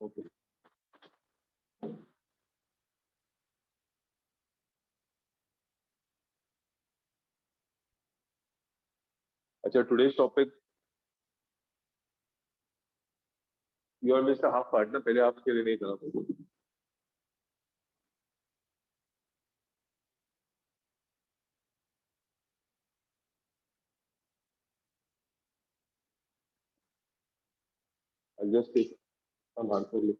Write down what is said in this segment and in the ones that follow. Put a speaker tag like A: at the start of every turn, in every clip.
A: Okay. अच्छा, today's topic your mister half part ना, पहले आपके लिए नहीं था। जस्ट हम आंसर ले।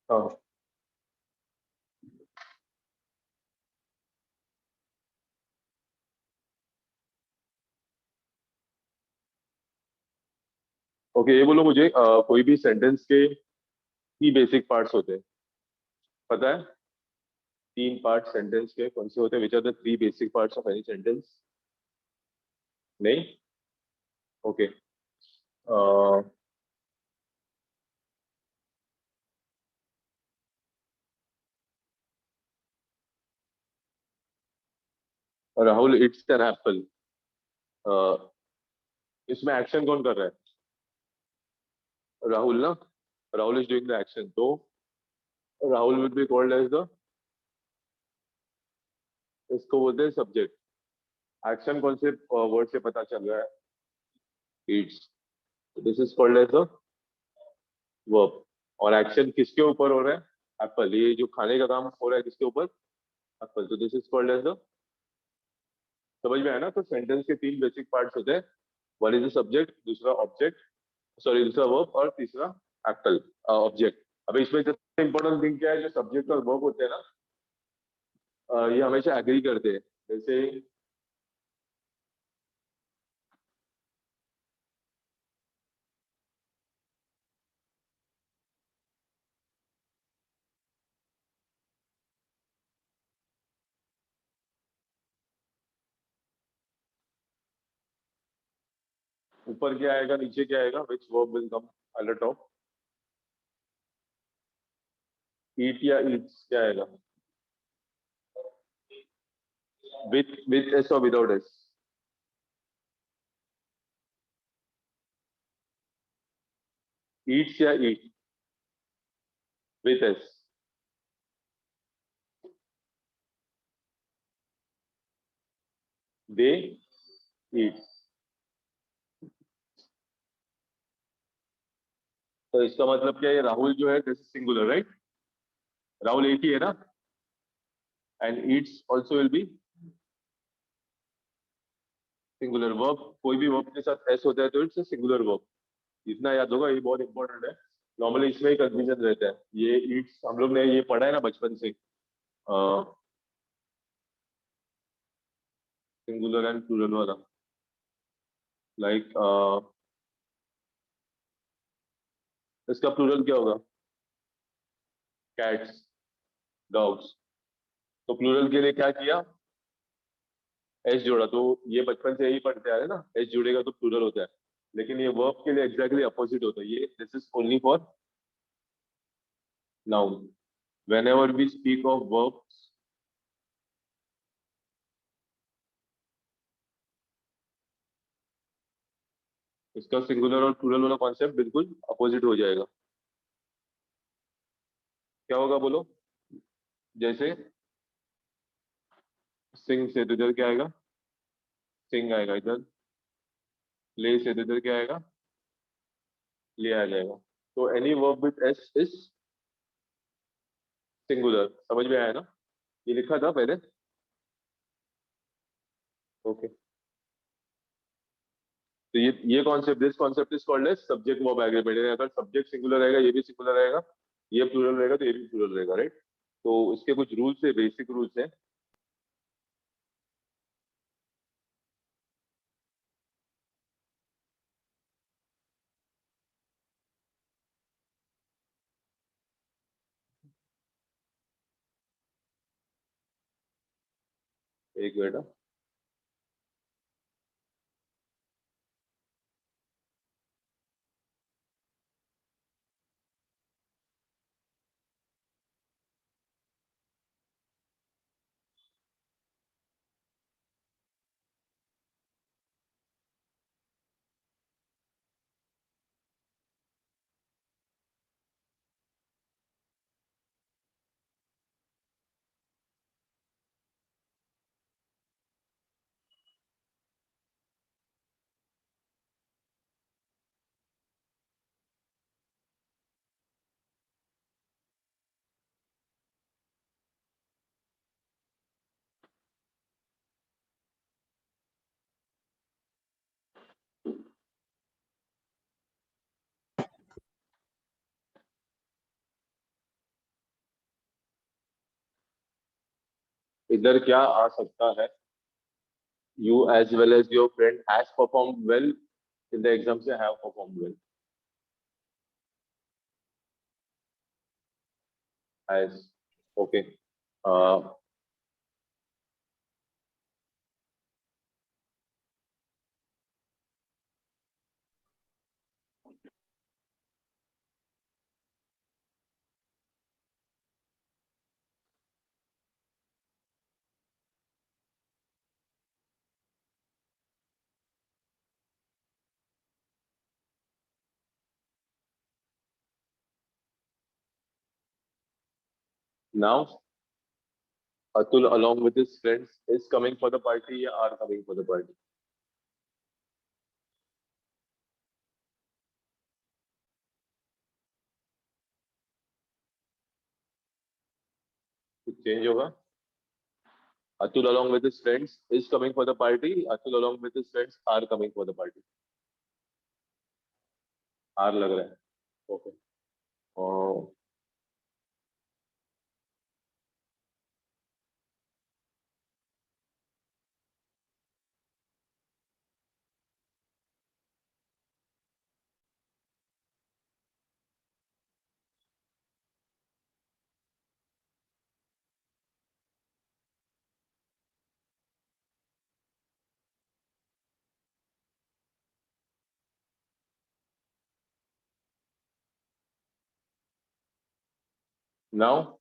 A: हाँ, ओके। ये बोलो मुझे, कोई भी सेंटेंस के 3 बेसिक पार्ट्स होते हैं, पता है? 3 पार्ट सेंटेंस के कौन से होते हैं? Which are the 3 basic parts of any sentence? नहीं? Okay. Rahul it's an apple. इसमें एक्शन कौन कर रहा है? राहुल ना। Rahul is doing the action, तो Rahul will be called as the, इसको बोलते हैं सब्जेक्ट। एक्शन कौन से वर्ड से पता चल रहा है? It's. This is called as the verb. और एक्शन किसके ऊपर हो रहा है? एप्पल। ये जो खाने का काम हो रहा है किसके ऊपर? एप्पल। तो this is called as the, समझ में आया ना? तो सेंटेंस के 3 बेसिक पार्ट्स होते हैं। वन इज द सब्जेक्ट, दूसरा ऑब्जेक्ट, सॉरी दूसरा वर्ब, और तीसरा एप्पल ऑब्जेक्ट। अब इसमें सबसे इंपॉर्टेंट थिंग क्या है? जो सब्जेक्ट और वर्ब होते हैं ना, ये हमेशा एग्री करते हैं। जैसे ऊपर क्या आएगा, नीचे क्या आएगा? Which verb will come at the top? Eat या ईट्स क्या आएगा? विथ एस और विदाउट एस? ईट्स या ईट? With S. दे ईट। तो इसका मतलब क्या है? राहुल जो है this is singular, right? Rahul एक ही है ना? And Yeats also will be singular verb. कोई भी वर्ब के साथ एस होता है तो इट्स सिंगुलर वर्ब। इतना याद होगा, ये बहुत इंपॉर्टेंट है। नॉर्मली इसमें ही कंफ्यूजन रहता है। ये ईट्स हम लोग ने ये पढ़ा है ना बचपन से, सिंगुलर एंड प्लूरल वाला। लाइक इसका प्लूरल क्या होगा? Cats, dogs. तो प्लूरल के लिए क्या किया? एस जोड़ा। तो ये बचपन से यही पढ़ते आ रहे हैं ना, एस जुड़ेगा तो प्लूरल होता है। लेकिन ये वर्ब के लिए एग्जैक्टली अपोजिट होता है। ये this is only for noun. whenever we speak of verbs, इसका सिंगुलर और प्लूरल वाला कॉन्सेप्ट बिल्कुल अपोजिट हो जाएगा। क्या होगा बोलो? जैसे सिंग से तो इधर क्या आएगा? सिंग आएगा इधर। ले से तो इधर क्या आएगा? ले आ जाएगा। तो any verb with S is singular. समझ में आया ना? ये लिखा था पहले। ओके। तो ये concept, this concept is called as subject verb agreement. अगर सब्जेक्ट सिंगुलर रहेगा, ये भी सिंगुलर रहेगा, ये प्लूरल रहेगा तो ये भी प्लूरल रहेगा, राइट। तो इसके कुछ रूल्स है, बेसिक रूल्स है। एक मिनट। इधर क्या आ सकता है? You as well as your friend has perform well in the exam से have perform well, has. Okay. Now Atul along with his friends is coming for the party या are coming for the party? कुछ change होगा? Atul along with his friends is coming for the party. Atul along with his friends are coming for the party. Are लग रहा है। Okay. और now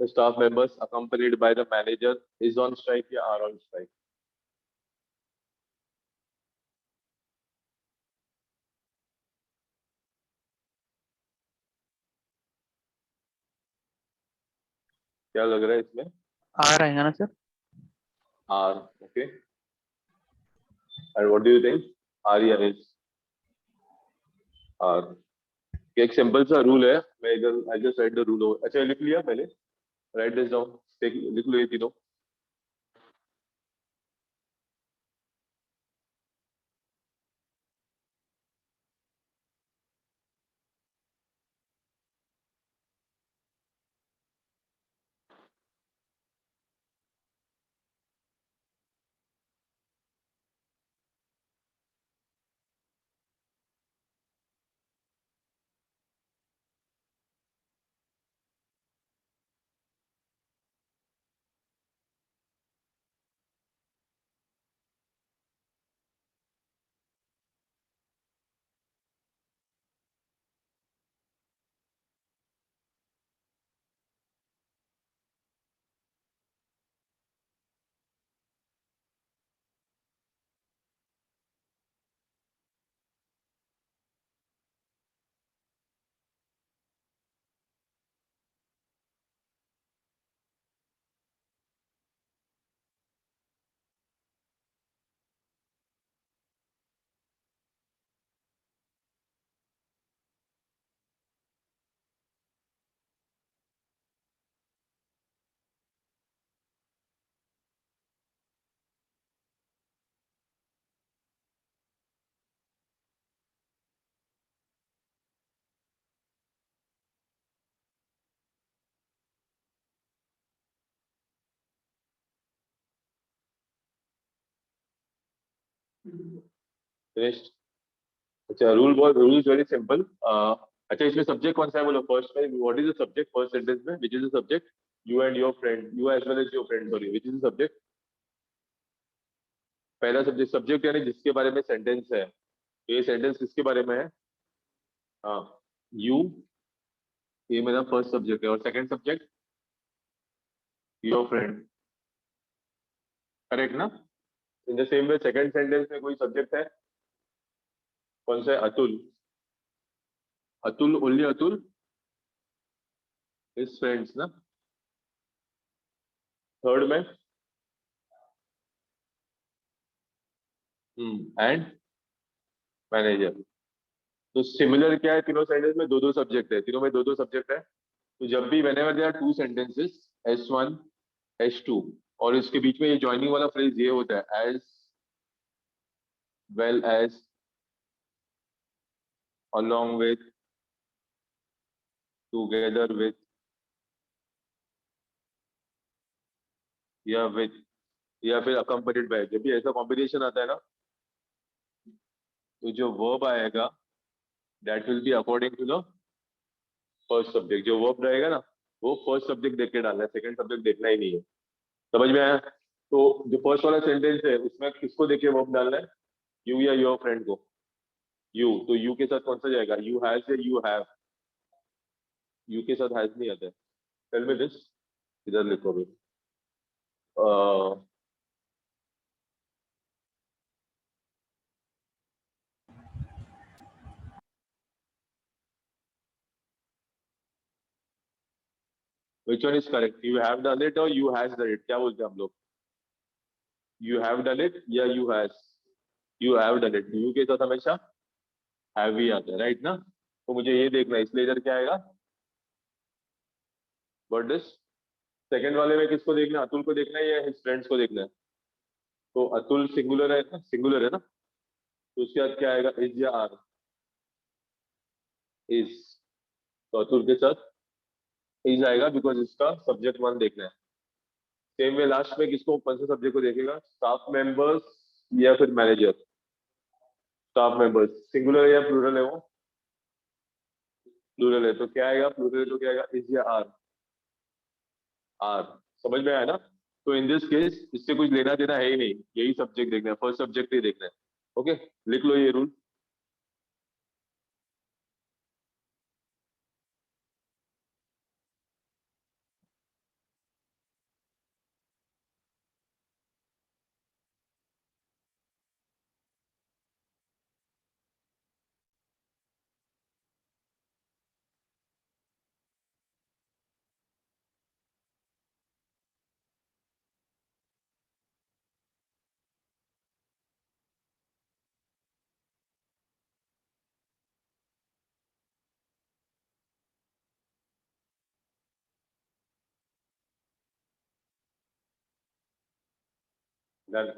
A: the staff members accompanied by the manager is on strike या are on strike? क्या लग रहा है इसमें?
B: आ रहेगा ना sir?
A: Are, okay. And what do you think? Are या is? Are। एक सिंपल सा रूल है, मैं इधर I just right the rule. अच्छा लिख लिया पहले? राइट दिस डाउन, लिख लो ये तीनों। फिनिश्ड। अच्छा, रूल इज वेरी सिंपल। अच्छा, इसमें सब्जेक्ट कौन सा है बोलो फर्स्ट में? What is the subject first sentence में? Which is the subject? You and your friend, you as well as your friend, sorry, which is the subject? पहला subject, subject यानी जिसके बारे में सेंटेंस है। ये सेंटेंस किसके बारे में है? हाँ, यू, ये मेरा फर्स्ट सब्जेक्ट है। और second subject your friend, correct ना? In the same way second sentence में कोई सब्जेक्ट है, कौन सा है? Atul. Atul, only Atul is friends ना। थर्ड में एंड मैनेजर। तो सिमिलर क्या है, तीनों सेंटेंस में दो दो सब्जेक्ट है, तीनों में दो दो सब्जेक्ट है। तो जब भी whenever there are two sentences, S1 S2, और इसके बीच में ये ज्वाइनिंग वाला फ्रेज ये होता है as well as, along with, together with, या with, या फिर accompanied by। जब भी ऐसा कॉम्बिनेशन आता है ना, तो जो वर्ब आएगा that will be according to the first subject। जो वर्ब रहेगा ना, वो फर्स्ट सब्जेक्ट देख के डालना है, सेकंड सब्जेक्ट देखना ही नहीं है। समझ में आया? तो जो फर्स्ट वाला सेंटेंस है उसमें किसको देख के वर्ब डालना है? यू या योर फ्रेंड को? यू, तो यू के साथ कौन सा जाएगा? यू हैज या यू हैव? यू के साथ हैज नहीं आता है। टेल मी दिस, इधर लिखो भी। Which one is correct? You have done it और यू हैज डन इट? क्या बोलते हैं हम लोग? यू हैव डन इट या you has? You have done it. You के साथ हमेशा हैव ही आता है, राइट ना? तो मुझे ये देखना है, इसलिए इधर क्या आएगा? What this? सेकंड वाले में किसको देखना है? अतुल को देखना है या हिज फ्रेंड्स को देखना है? तो अतुल सिंगुलर है ना, सिंगुलर है ना, तो उसके बाद क्या आएगा? इज या आर? इज। तो अतुल के साथ इज आएगा बिकॉज इसका सब्जेक्ट वन देखना है। सेम वे लास्ट में किसको, कौन से सब्जेक्ट को देखेगा? स्टाफ मेंबर्स या फिर मैनेजर? स्टाफ मेंबर्स सिंगुलर है या प्लूरल है? वो प्लूरल है, तो क्या आएगा? प्लूरल है तो क्या आएगा? इज या आर? आर। समझ में आया ना? तो इन दिस केस इससे कुछ लेना देना है ही नहीं, यही सब्जेक्ट देखना है, फर्स्ट सब्जेक्ट ही देखना है। ओके, लिख लो ये rule. Done.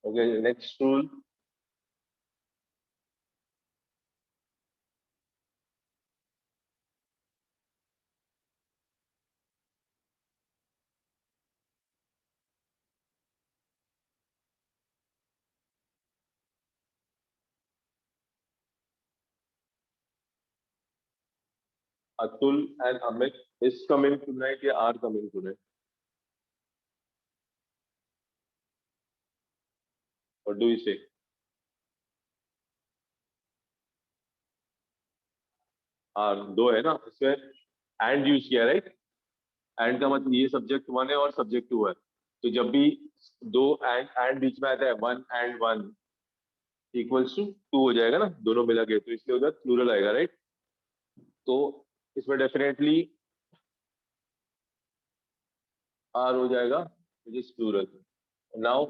A: Okay, next rule. Atul and Amit is coming tonight या are coming tonight? What do you say? Are. दो है ना इसमें, एंड यूज किया, राइट? एंड का मतलब ये सब्जेक्ट वन है और सब्जेक्ट टू है। तो जब भी दो एंड बीच में आता है, one and one equals to two हो जाएगा ना, दोनों मिला के, तो इसलिए उधर प्लूरल आएगा, राइट? तो इसमें डेफिनेटली आर हो जाएगा, which is plural. Now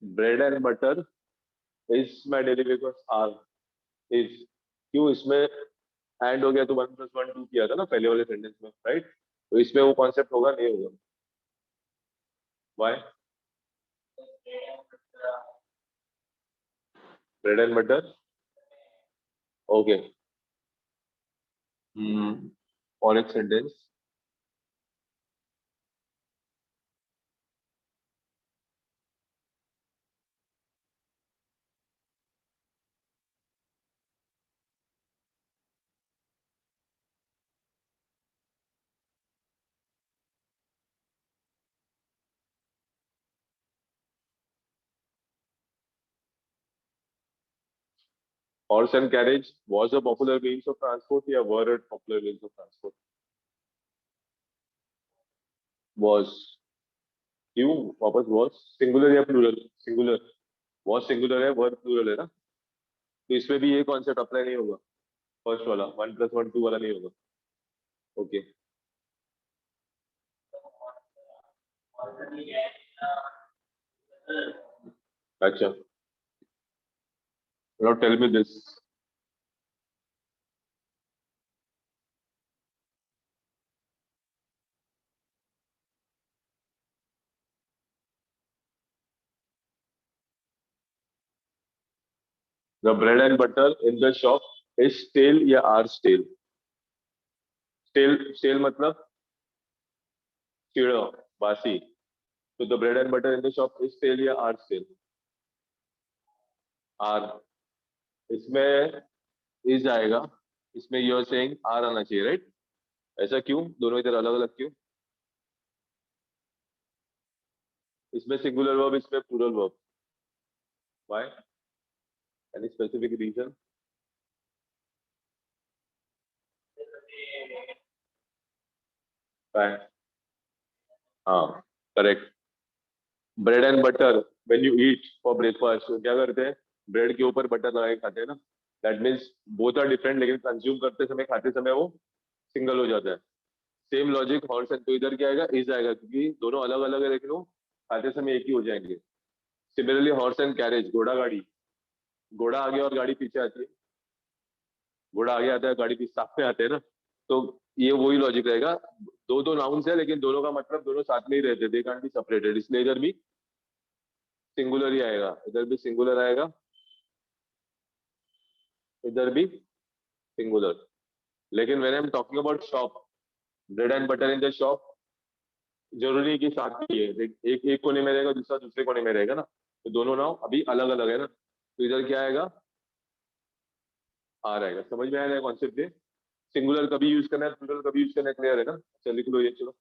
A: bread and butter is my daily breakfast are is, क्यों इसमें एंड हो गया तो 1 + 1 2 किया था ना पहले वाले सेंटेंस में, राइट? तो इसमें वो कॉन्सेप्ट होगा नहीं होगा? Why? Bread and butter, okay. और एक sentence, horse and carriage was a popular means of transport या were a popular means of transport? was, क्यों वापस was? सिंगुलर या प्लूरल? सिंगुलर। was सिंगुलर है, were प्लूरल है ना, तो इसमें भी ये कॉन्सेप्ट अप्लाई नहीं होगा, फर्स्ट वाला 1 + 1 2 वाला नहीं होगा। ओके। अच्छा, now tell me this. The bread and butter in the shop is stale या are stale? स्टेल, स्टेल मतलब कीड़ा, बासी। तो the bread and butter in the shop is stale या आर स्टेल? आर। इसमें इज आएगा, इसमें यू आर सेइंग आर आना चाहिए, राइट? ऐसा क्यों, दोनों इधर अलग अलग क्यों? इसमें सिंगुलर वर्ब, इसमें plural verb, why? Any specific reason? Why? हाँ, correct. Bread and butter when you eat for breakfast तो क्या करते हैं? ब्रेड के ऊपर बटर लगा के खाते हैं ना। That means both are different, लेकिन कंज्यूम करते समय, खाते समय वो सिंगल हो जाता है। सेम लॉजिक हॉर्स एंड, तो इधर क्या आएगा? इज आएगा, क्योंकि दोनों अलग अलग है लेकिन वो खाते समय एक ही हो जाएंगे। सिमिलरली हॉर्स एंड कैरेज, घोड़ा गाड़ी, घोड़ा आगे और गाड़ी पीछे आती है। घोड़ा आगे आता है, गाड़ी पीछे, साथ में आते हैं ना। तो ये वही लॉजिक रहेगा। दो दो नाउन्स है लेकिन दोनों का मतलब दोनों साथ में ही रहते, दे कांट बी सेपरेटेड, इसलिए इधर भी सिंगुलर ही आएगा, इधर भी सिंगुलर आएगा, इधर भी सिंगुलर। लेकिन when I am talking about shop, bread and butter in the shop, जरूरी है कि साथ में ही है, एक एक कोने में रहेगा, दूसरा दूसरे कोने में रहेगा ना, तो दोनों नाव अभी अलग अलग है ना, तो इधर क्या आएगा? आ रहेगा। समझ में आया कॉन्सेप्ट? ये सिंगुलर कभी यूज करना है, प्लूरल कभी यूज करना है, क्लियर है ना? चल लिख लो ये, चलो।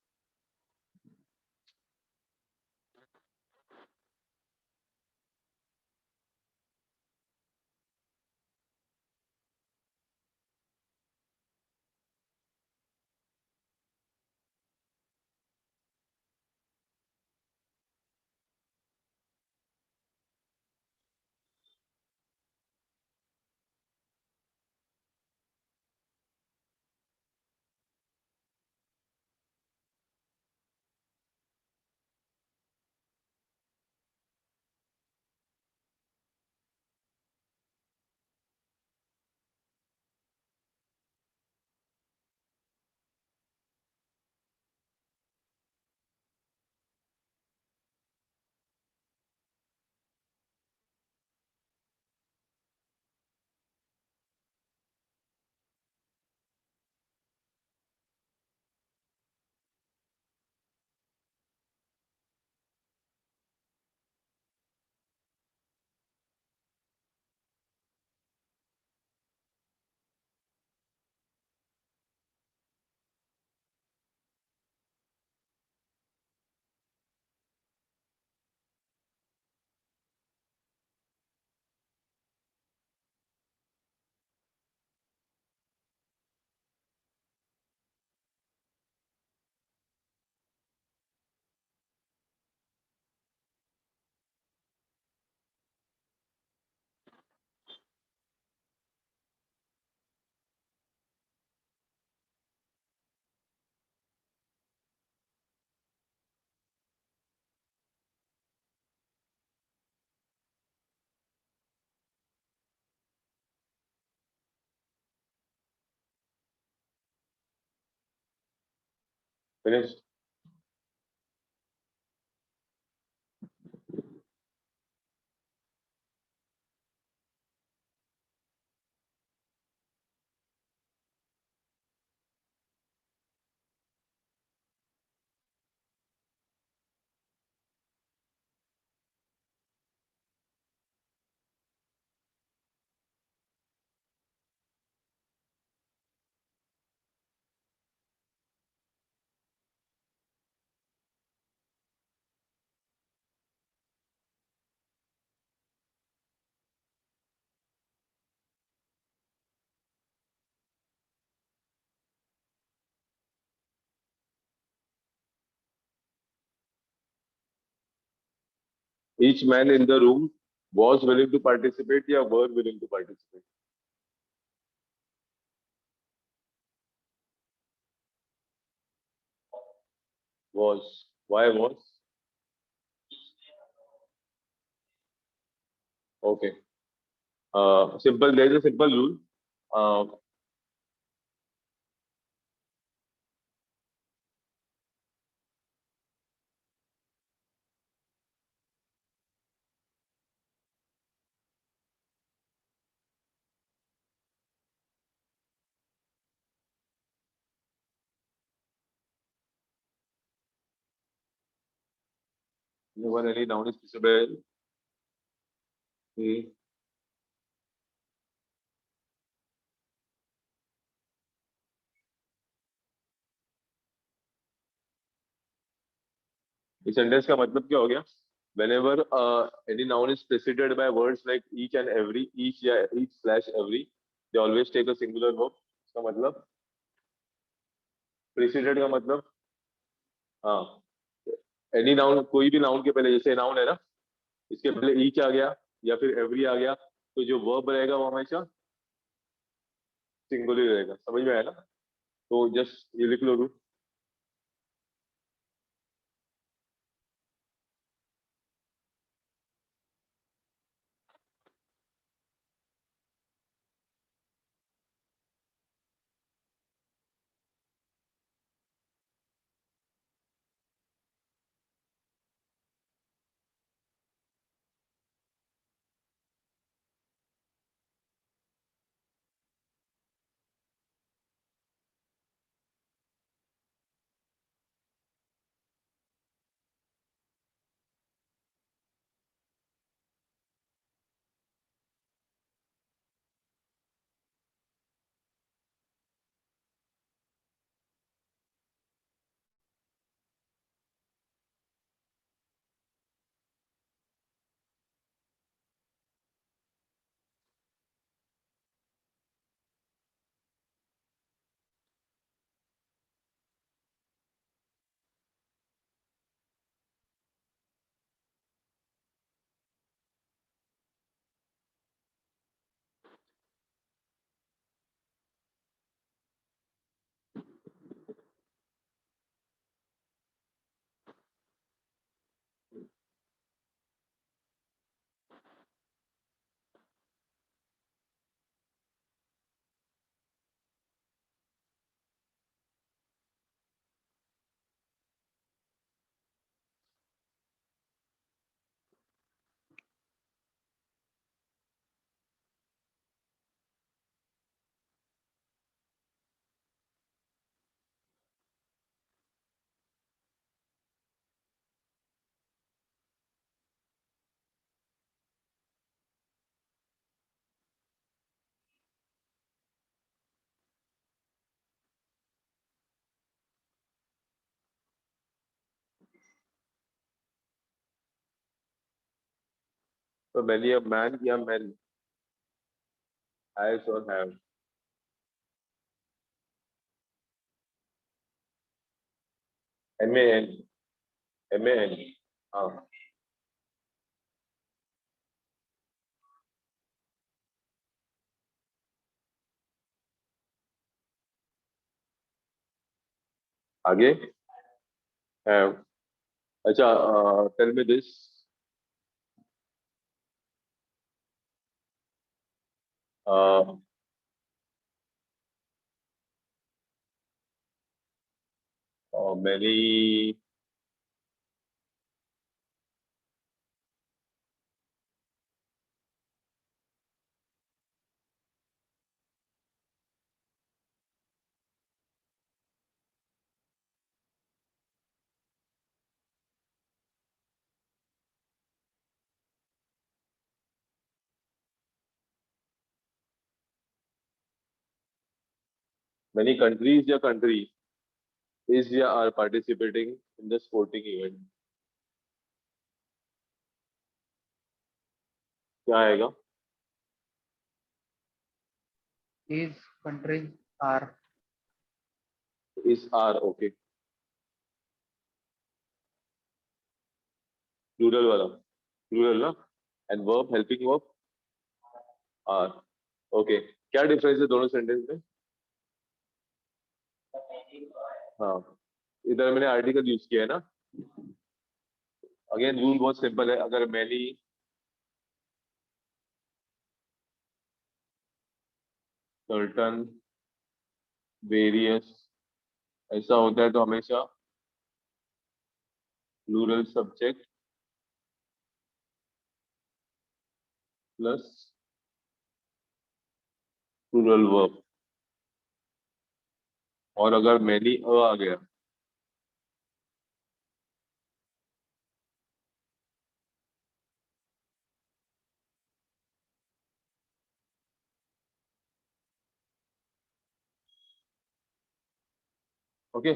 A: Finished. Each man in the room was willing to participate या were willing to participate. Was. Why was? Okay. Simple. There is a simple rule. Uh, when any noun is preceded, hmm, इस sentence का मतलब क्या हो गया? Whenever any noun is preceded by words like each and every, each या each slash every, they always take a singular verb. इसका मतलब preceded का मतलब हाँ, एनी नाउन कोई भी नाउन के पहले, जैसे नाउन है ना, इसके पहले ईच आ गया या फिर एवरी आ गया, तो जो वर्ब रहेगा वो हमेशा सिंगुलर रहेगा। समझ में आया ना? तो जस्ट ये लिख लो रूल। तो मैनी अ मैन या मैन, हैज और have. M A N, M A N. हाँ, आगे हैव। अच्छा, tell me this. many many countries या country is या are participating in the sporting event. क्या आएगा?
B: These countries are
A: Is are okay. Plural वाला. Plural ना? And verb helping verb are. Okay. क्या डिफरेंस है दोनों सेंटेंस में? हाँ, इधर मैंने आर्टिकल यूज किया है ना. अगेन रूल बहुत सिंपल है. अगर मैनी सर्टन वेरियस ऐसा होता है तो हमेशा plural subject plus plural verb. और अगर मैनी आ गया ओके.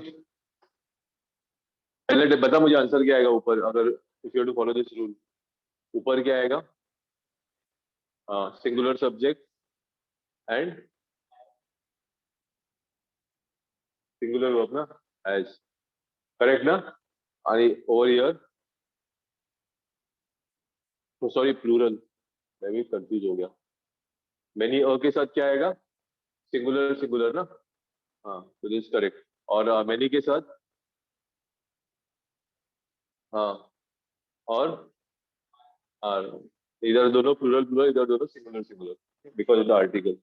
A: पहले बता मुझे आंसर क्या आएगा ऊपर. अगर if you to follow this rule ऊपर क्या आएगा? Singular subject and singular verb ना. एज करेक्ट ना. आणि ओवर हियर सॉरी प्लूरल मैं भी कंफ्यूज हो गया. मैनी के साथ क्या आएगा? सिंगुलर सिंगुलर ना. हाँ तो दिस करेक्ट. और मैनी के साथ हाँ और आर. इधर दोनों प्लूरल प्लूरल इधर दोनों singular singular because of the article.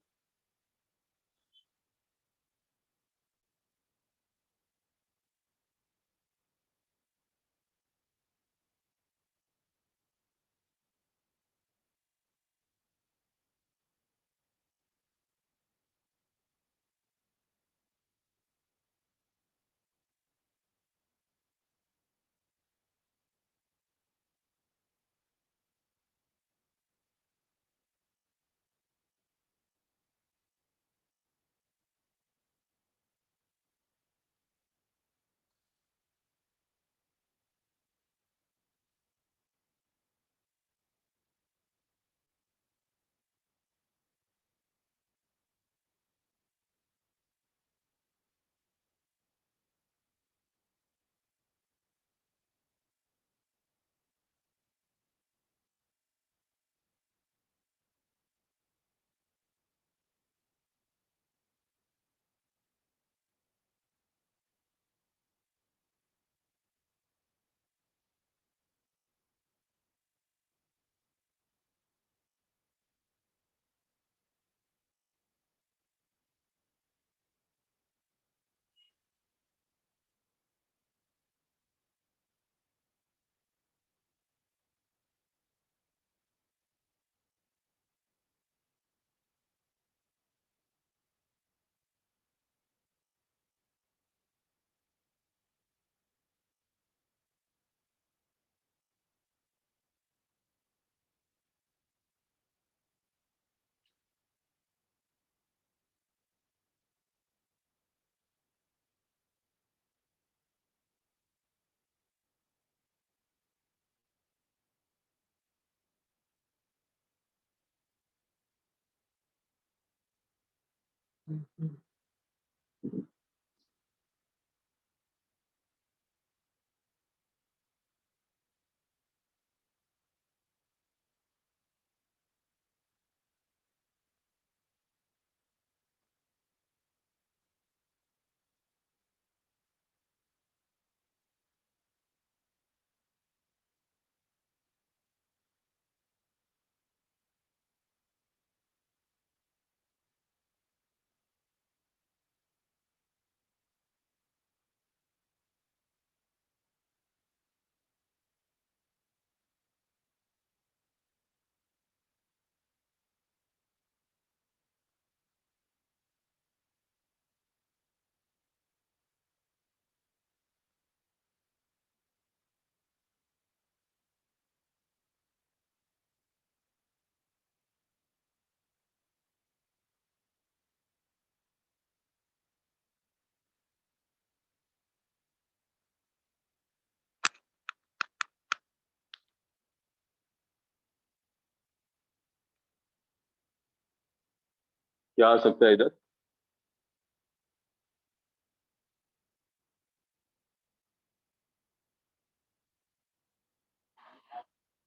A: क्या आ सकता है इधर?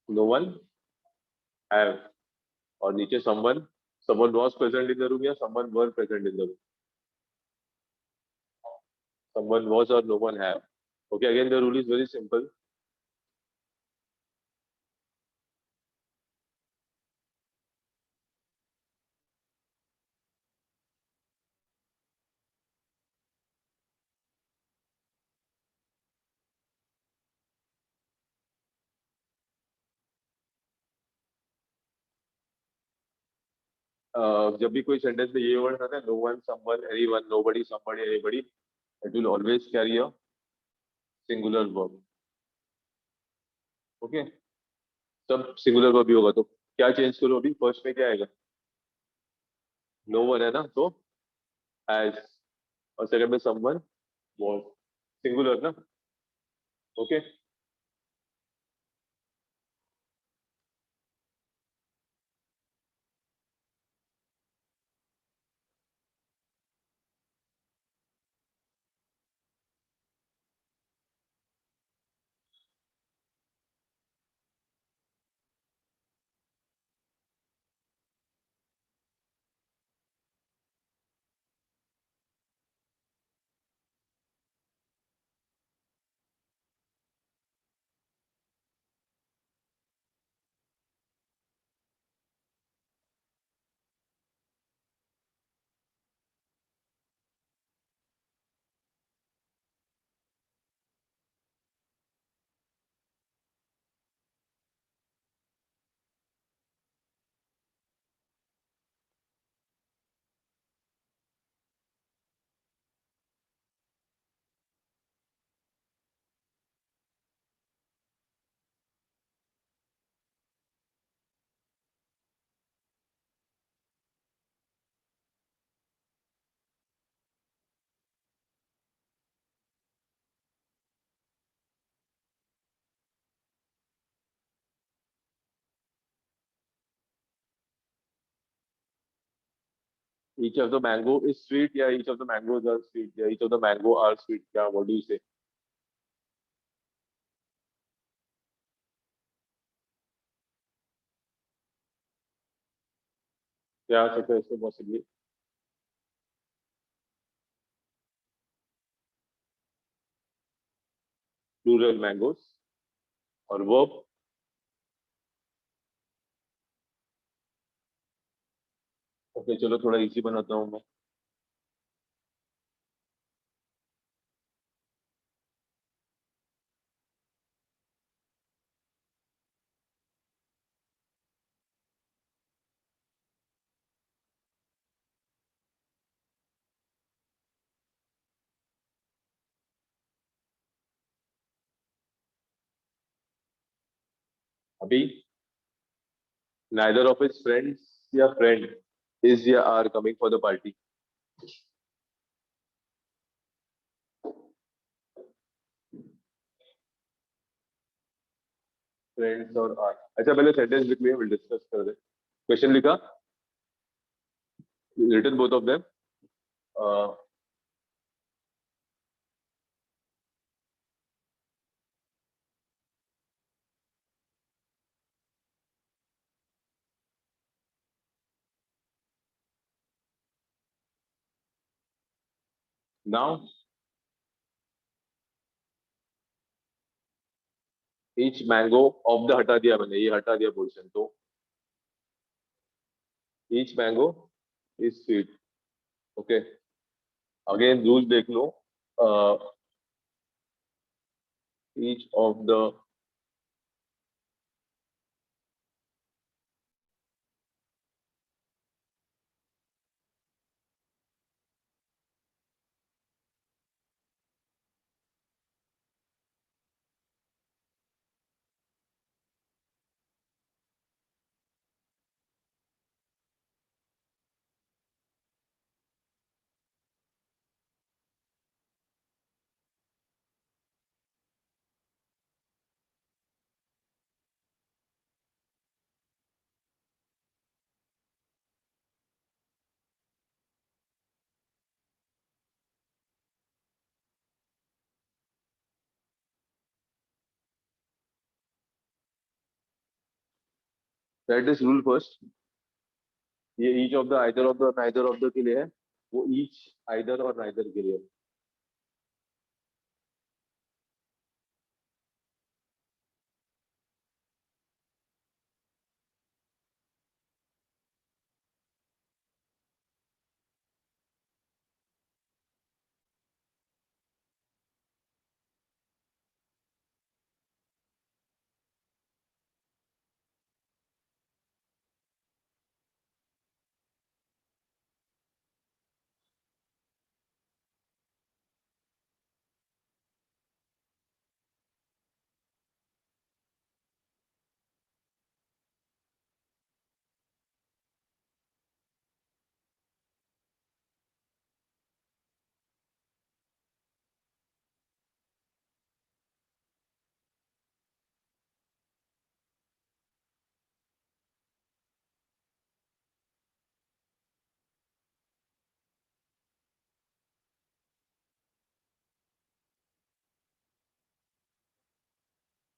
A: नो वन हैव, और नीचे someone, someone was present in the room या someone were present in the room? Someone was और no one have. Okay, again the rule is very simple. जब भी कोई सेंटेंस में ये वर्ड आता है, no one, someone, anyone, nobody, somebody, anybody, it will always carry a singular verb. Okay, सब singular verb ही होगा. तो क्या चेंज करो अभी? फर्स्ट में क्या आएगा? नो वन है ना, तो हैज. और सेकंड में समवन वाज, सिंगुलर ना. Okay. Each of the mango is sweet, या each of the mangoes are sweet, या each of the mango are sweet, क्या, what do you say? क्या आ सकता है इसको पॉसिबली? Plural mangoes. और वर्ब? ओके, चलो थोड़ा इजी बनाता हूँ मैं. अभी neither of his friends या friend is या are coming for the party. Friends और आर. अच्छा, पहले सेंटेंस लिख लिया, विल डिस्कस कर दे. क्वेश्चन लिखा, written both of them. Now each mango of the, हटा दिया मैंने, ये हटा दिया पोर्शन. तो each mango is sweet. Okay, again rule देख लो. Each of the, write this rule first. ये each of the either of the neither of the के लिए है, वो ईच आइदर और नाइदर के लिए है.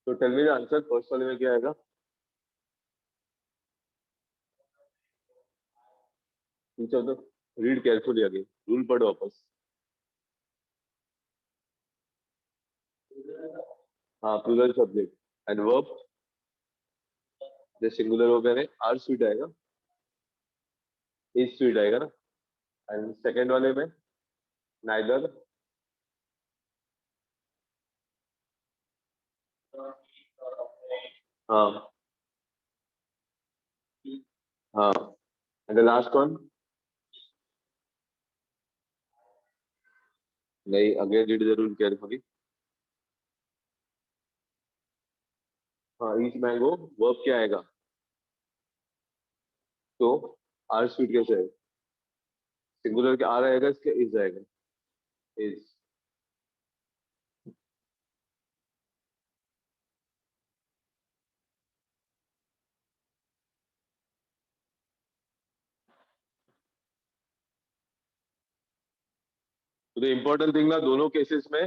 A: तो tell me the answer. First वाले में क्या आएगा? Each of the, read carefully again, rule पढ़ो वापस. हाँ, प्लूरल सब्जेक्ट एंड वर्ब. जैसे सिंगुलर हो गया, आर स्वीट आएगा, इज स्वीट आएगा ना. एंड सेकंड वाले में नाइदर. हाँ. हाँ. And the last one. नहीं, again read the rule carefully. हाँ, ईच मैंगो. वर्ब क्या आएगा? तो आर स्वीट कैसे आएगा? सिंगुलर के आर आएगा, इसके इज आएगा. इज. तो द इम्पोर्टेंट थिंग ना, दोनों केसेस में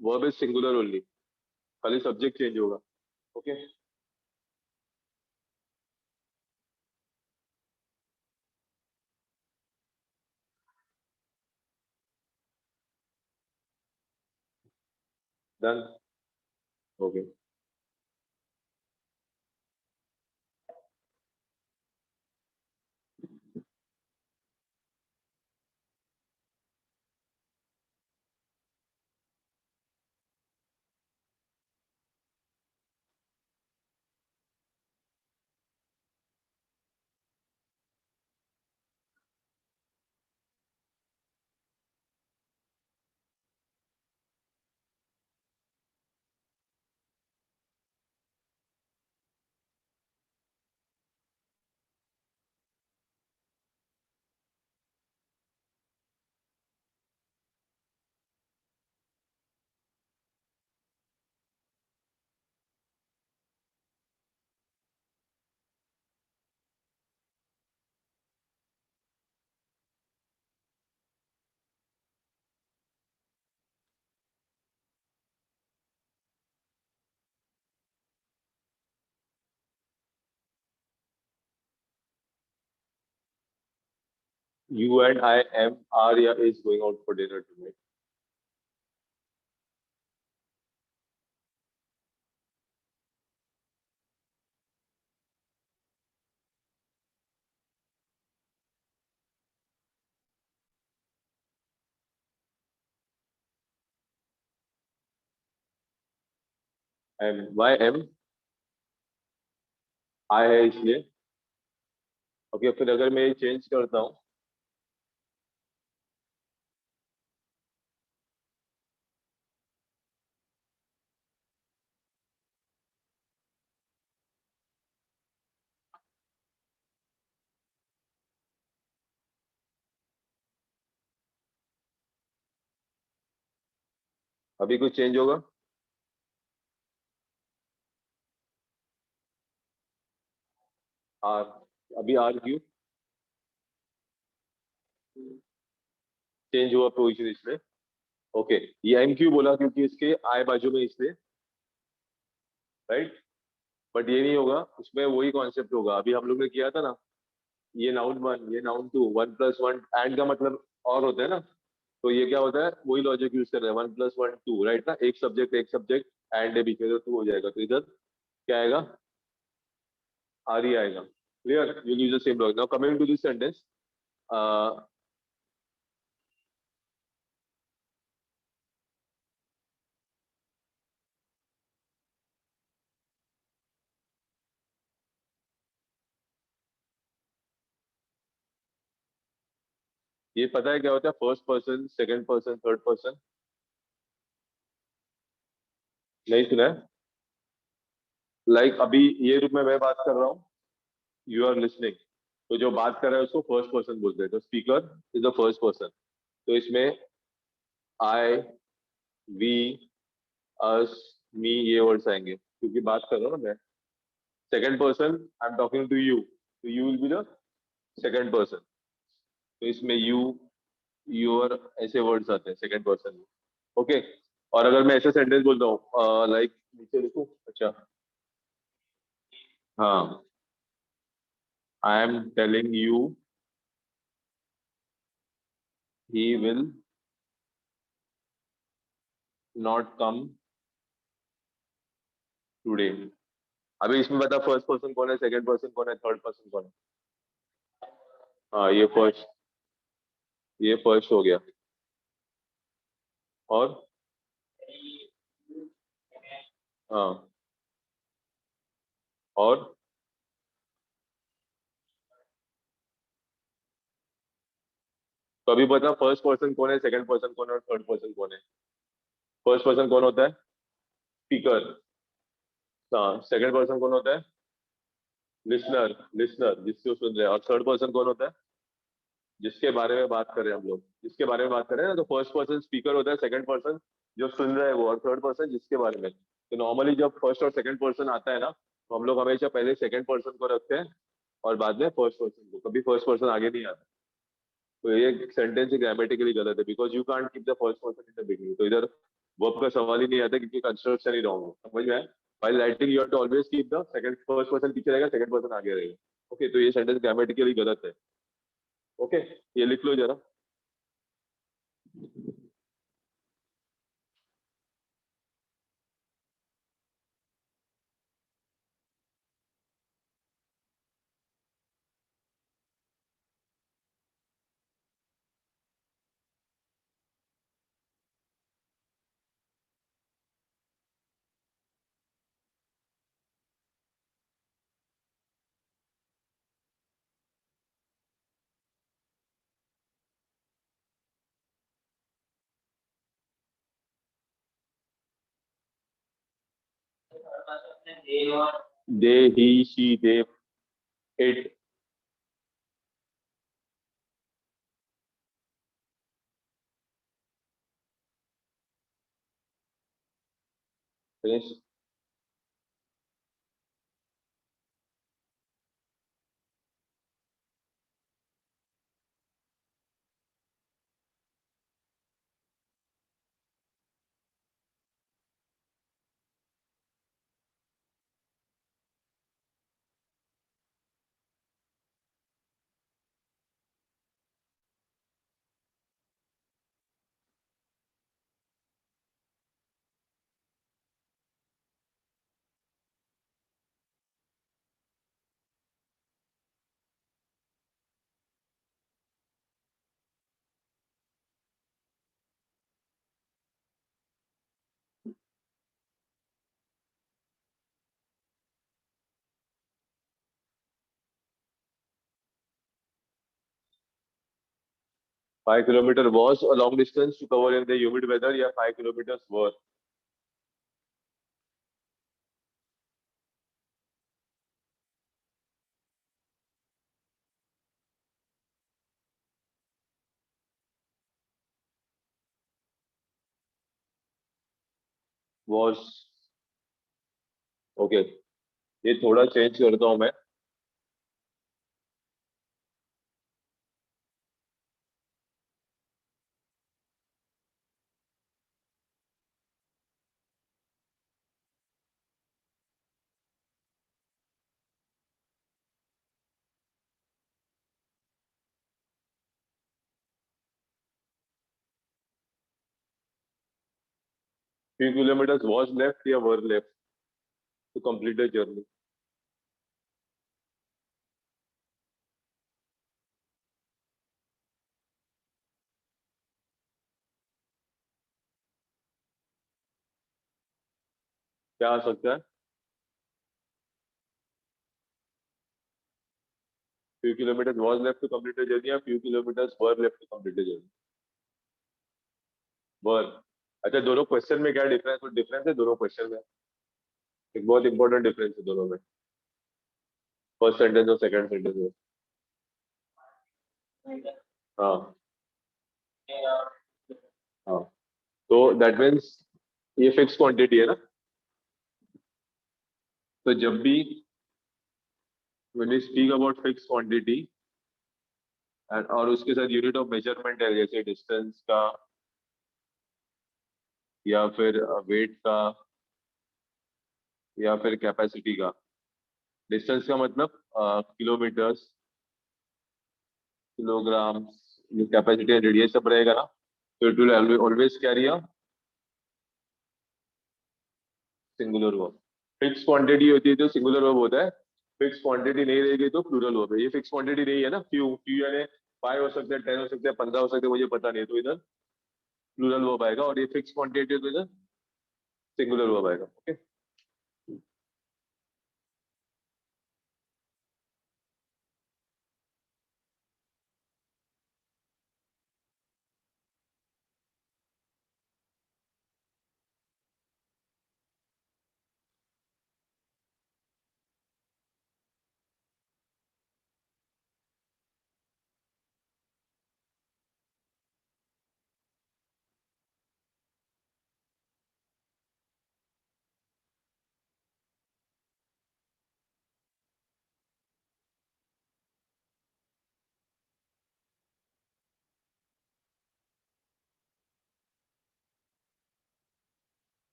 A: वर्ब इज सिंगुलर ओनली, खाली सब्जेक्ट चेंज होगा. Okay. Done. Okay. You and I am are या is going out for dinner tonight. Am. Why am? I है इसलिए. ओके, फिर अगर मैं ये चेंज करता हूँ, अभी कुछ चेंज होगा? आर. अभी आर क्यों चेंज हुआ पोजीशन इसलिए? ओके. ये एम क्यों बोला? क्योंकि इसके आई बाजू में इसलिए, राइट. बट ये नहीं होगा, उसमें वही कॉन्सेप्ट होगा अभी हम लोग ने किया था ना, ये नाउन वन, ये noun two, one plus one and का मतलब और होता है ना, तो ये क्या होता है, वही लॉजिक यूज कर रहे हैं, one plus one two, right ना, एक सब्जेक्ट एंड है बीच में, तो टू हो जाएगा, तो इधर क्या आएगा, आर ही आएगा। Clear, you use the same logic. Now coming to this sentence, ये पता है क्या होता है, first person, second person, third person, नहीं सुना है? अभी ये रूप में मैं बात कर रहा हूँ, यू आर लिसनिंग, तो जो बात कर रहा है उसको फर्स्ट पर्सन बोलते हैं, तो speaker is the first person. तो इसमें आई, वी, अस, मी, ये वर्ड्स आएंगे क्योंकि बात कर रहा हूँ ना मैं। Second person, I am talking to you, तो you will be the second person, तो इसमें यू, योर, ऐसे वर्ड्स आते हैं सेकंड पर्सन में। ओके, और अगर मैं ऐसे सेंटेंस बोलता हूँ नीचे लिखूं, अच्छा, हाँ, I am telling you he will not come today. अभी इसमें बता फर्स्ट पर्सन कौन है, सेकंड पर्सन कौन है, थर्ड पर्सन कौन है? हाँ, ये फर्स्ट हो गया। और हाँ, और तो अभी बता फर्स्ट पर्सन कौन है, सेकंड पर्सन कौन है और थर्ड पर्सन कौन है? फर्स्ट पर्सन कौन होता है? स्पीकर। हाँ, सेकंड पर्सन कौन होता है? लिसनर, लिसनर जिसको सुन रहे हैं, और थर्ड पर्सन कौन होता है? जिसके बारे में बात कर रहे हैं हम लोग, जिसके बारे में बात कर रहे हैं ना, तो फर्स्ट पर्सन स्पीकर होता है, सेकंड पर्सन जो सुन रहा है वो, और थर्ड पर्सन जिसके बारे में। तो नॉर्मली जब फर्स्ट और सेकंड पर्सन आता है ना, तो हम लोग हमेशा पहले सेकंड पर्सन को रखते हैं और बाद में फर्स्ट पर्सन को, कभी फर्स्ट पर्सन आगे नहीं आता। तो ये सेंटेंस ग्रामेटिकली गलत है, because you can't keep the first person in the beginning, तो इधर वर्ब का सवाल ही नहीं आता क्योंकि कंस्ट्रक्शन ही रॉन्ग है, समझ में आया? While writing you have to always keep the second, first person पीछे रहेगा, second person आगे रहेगा। ओके, तो ये सेंटेंस ग्रामेटिकली गलत है। ओके, ये लिख लो जरा। 'They', 'he', 'she', 'they', 'it'. Finish. Five kilometre was a long distance to cover in the humid weather, या 5 किलोमीटर वर वॉज। ओके, ये थोड़ा चेंज करता हूँ मैं। few kilometers was left या were left to complete the journey. क्या आ सकता है? Few kilometers was left to complete the journey या few kilometers were left to complete the journey. were. अच्छा, दोनों क्वेश्चन में क्या डिफरेंस डिफरेंस है दोनों क्वेश्चन में? एक बहुत इंपॉर्टेंट डिफरेंस है दोनों में, फर्स्ट सेंटेंस और सेकंड सेंटेंस में। हाँ हाँ, तो दैट मीन्स ये फिक्स क्वांटिटी है ना, तो जब भी when we speak about fixed quantity और उसके साथ यूनिट ऑफ मेजरमेंट है जैसे डिस्टेंस का या फिर वेट का या फिर कैपेसिटी का। डिस्टेंस का मतलब kilometres, kilograms, capacity and radius सब रहेगा ना, तो it will always carry a singular verb. Fix quantity होती है तो सिंगुलर वर्ब होता है, फिक्स क्वांटिटी नहीं रहेगी तो प्लूरल वर्ब है। ये फिक्स क्वांटिटी नहीं है ना, फ्यू फ्यू यानी 5 हो सकते हैं, 10 हो सकते हैं, 15 हो सकते हैं, मुझे पता नहीं, तो इधर प्लूरल वर्ब आएगा, और ये फिक्स क्वांटिटी तो इधर सिंगुलर वर्ब आएगा। Okay,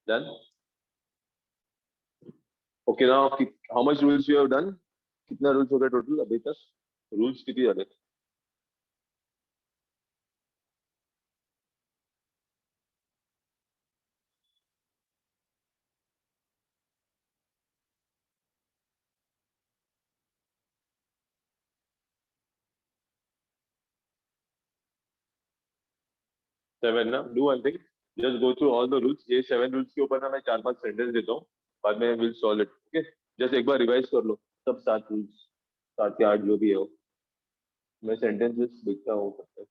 A: done. Okay, now how much rules you have done? कितना रूल्स हो गए टोटल अभी तक? रूल्स कितने ज्यादा? 7 ना? Do one thing, just go through all the rules. ये 7 रूल्स के ऊपर ना मैं 4-5 सेंटेंस देता हूँ, बाद में will solve it. Okay, just एक बार रिवाइज कर लो सब 7 रूल्स, 7 या 8 जो भी है वो। मैं सेंटेंसेस लिखता हूँ।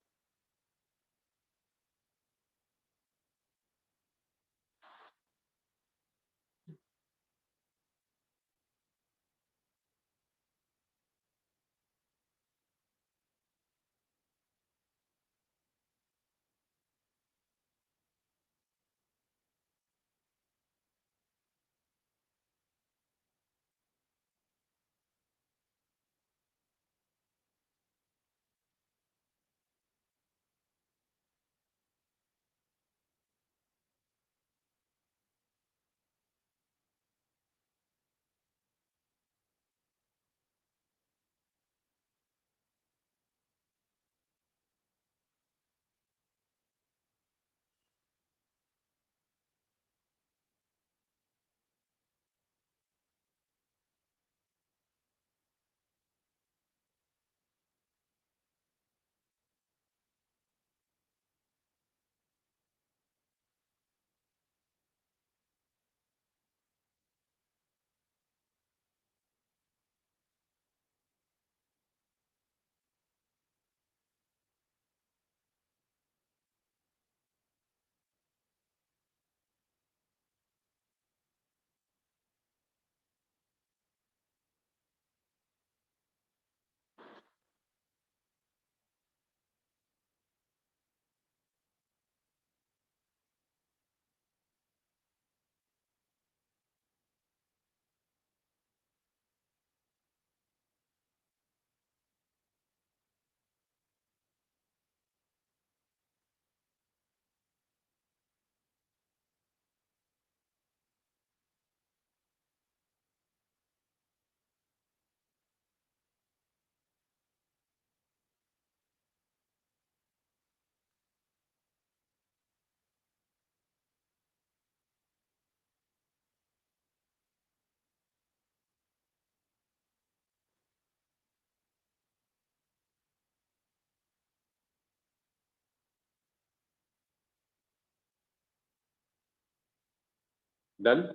A: Done?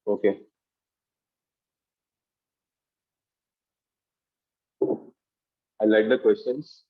A: Okay. I like the questions.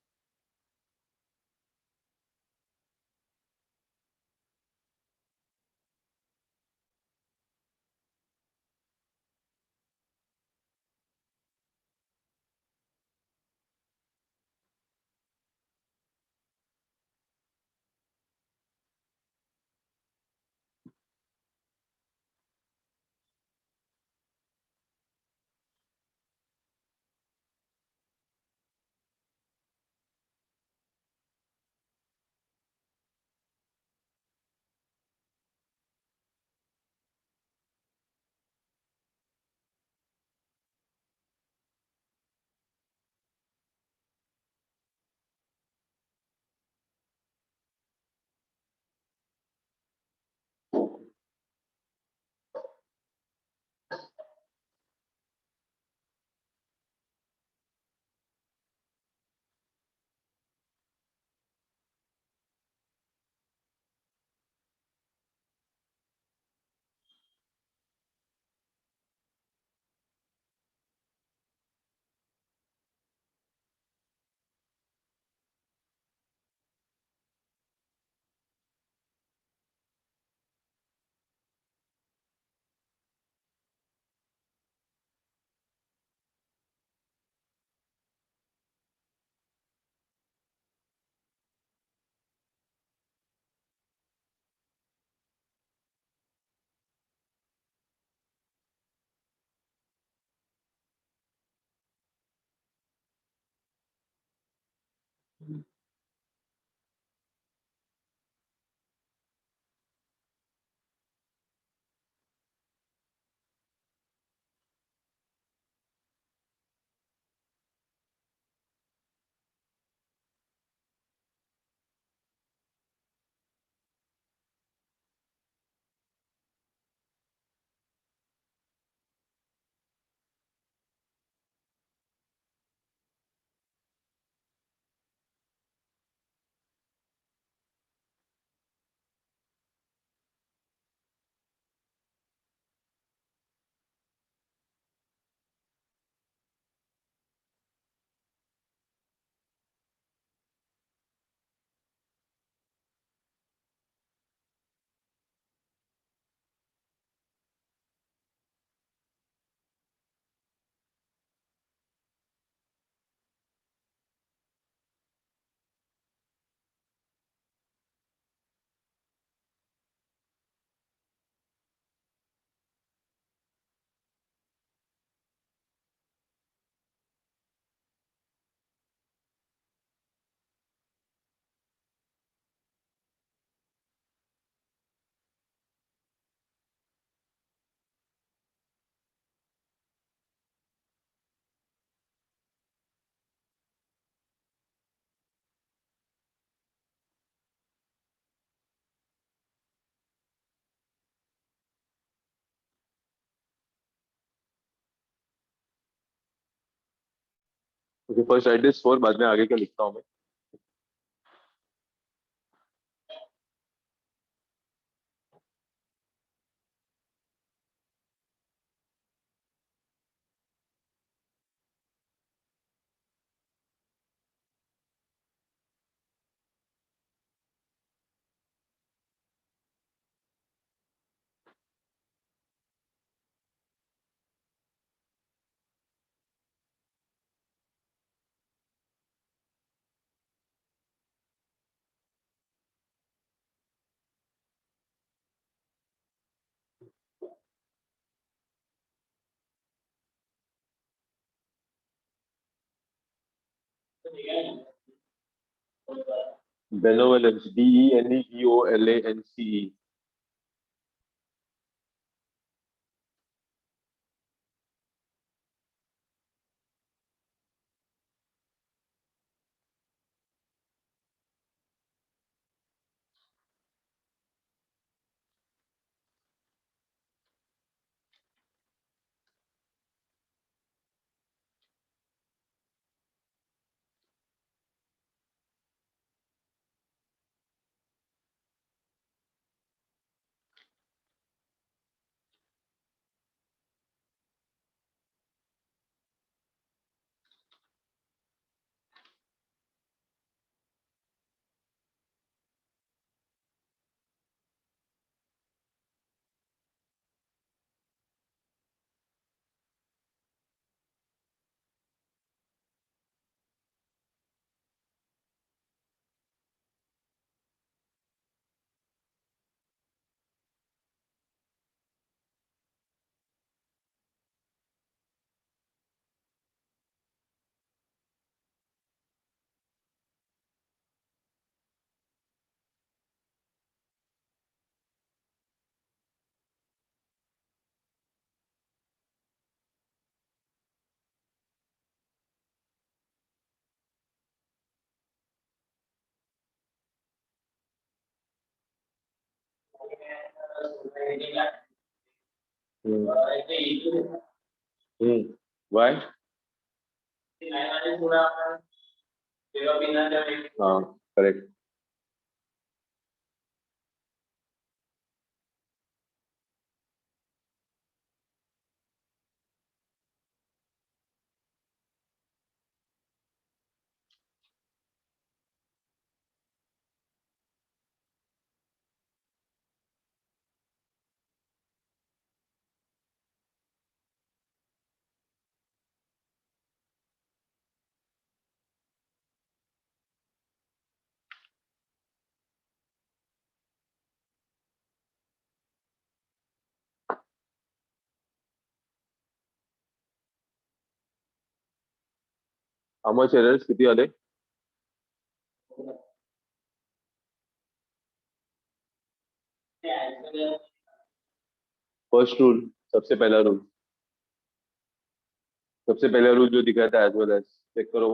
A: Okay, first write this four, बाद में आगे का लिखता हूँ मैं. Benevolence, Benevolence. Why? हाँ, correct. How much errors कितनी आले? फर्स्ट रूल, सबसे पहला रूल, सबसे पहला रूल जो दिखाता है एज वेल एज, चेक करो.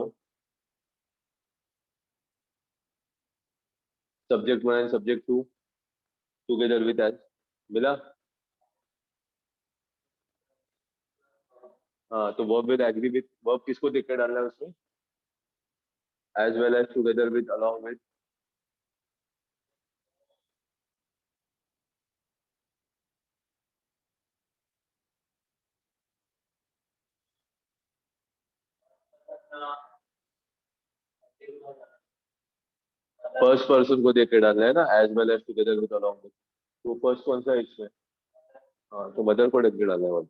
A: Subject one and subject two together with as मिला. हाँ, तो verb with agree with, verb किसको देख कर डालना है उसमें? As well as, together with, along with. First person को देख के डालना है ना, as well as, together with, along with. तो फर्स्ट कौन सा है इसमें? हाँ, तो मदर को देख के डालना है.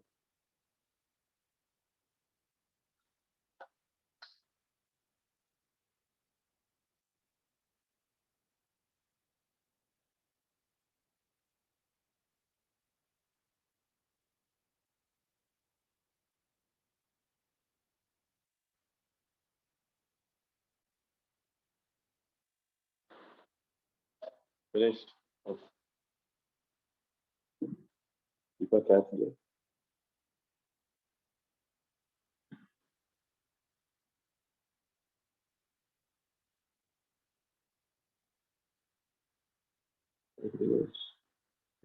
A: फिनिश्ड. इसका क्या किया?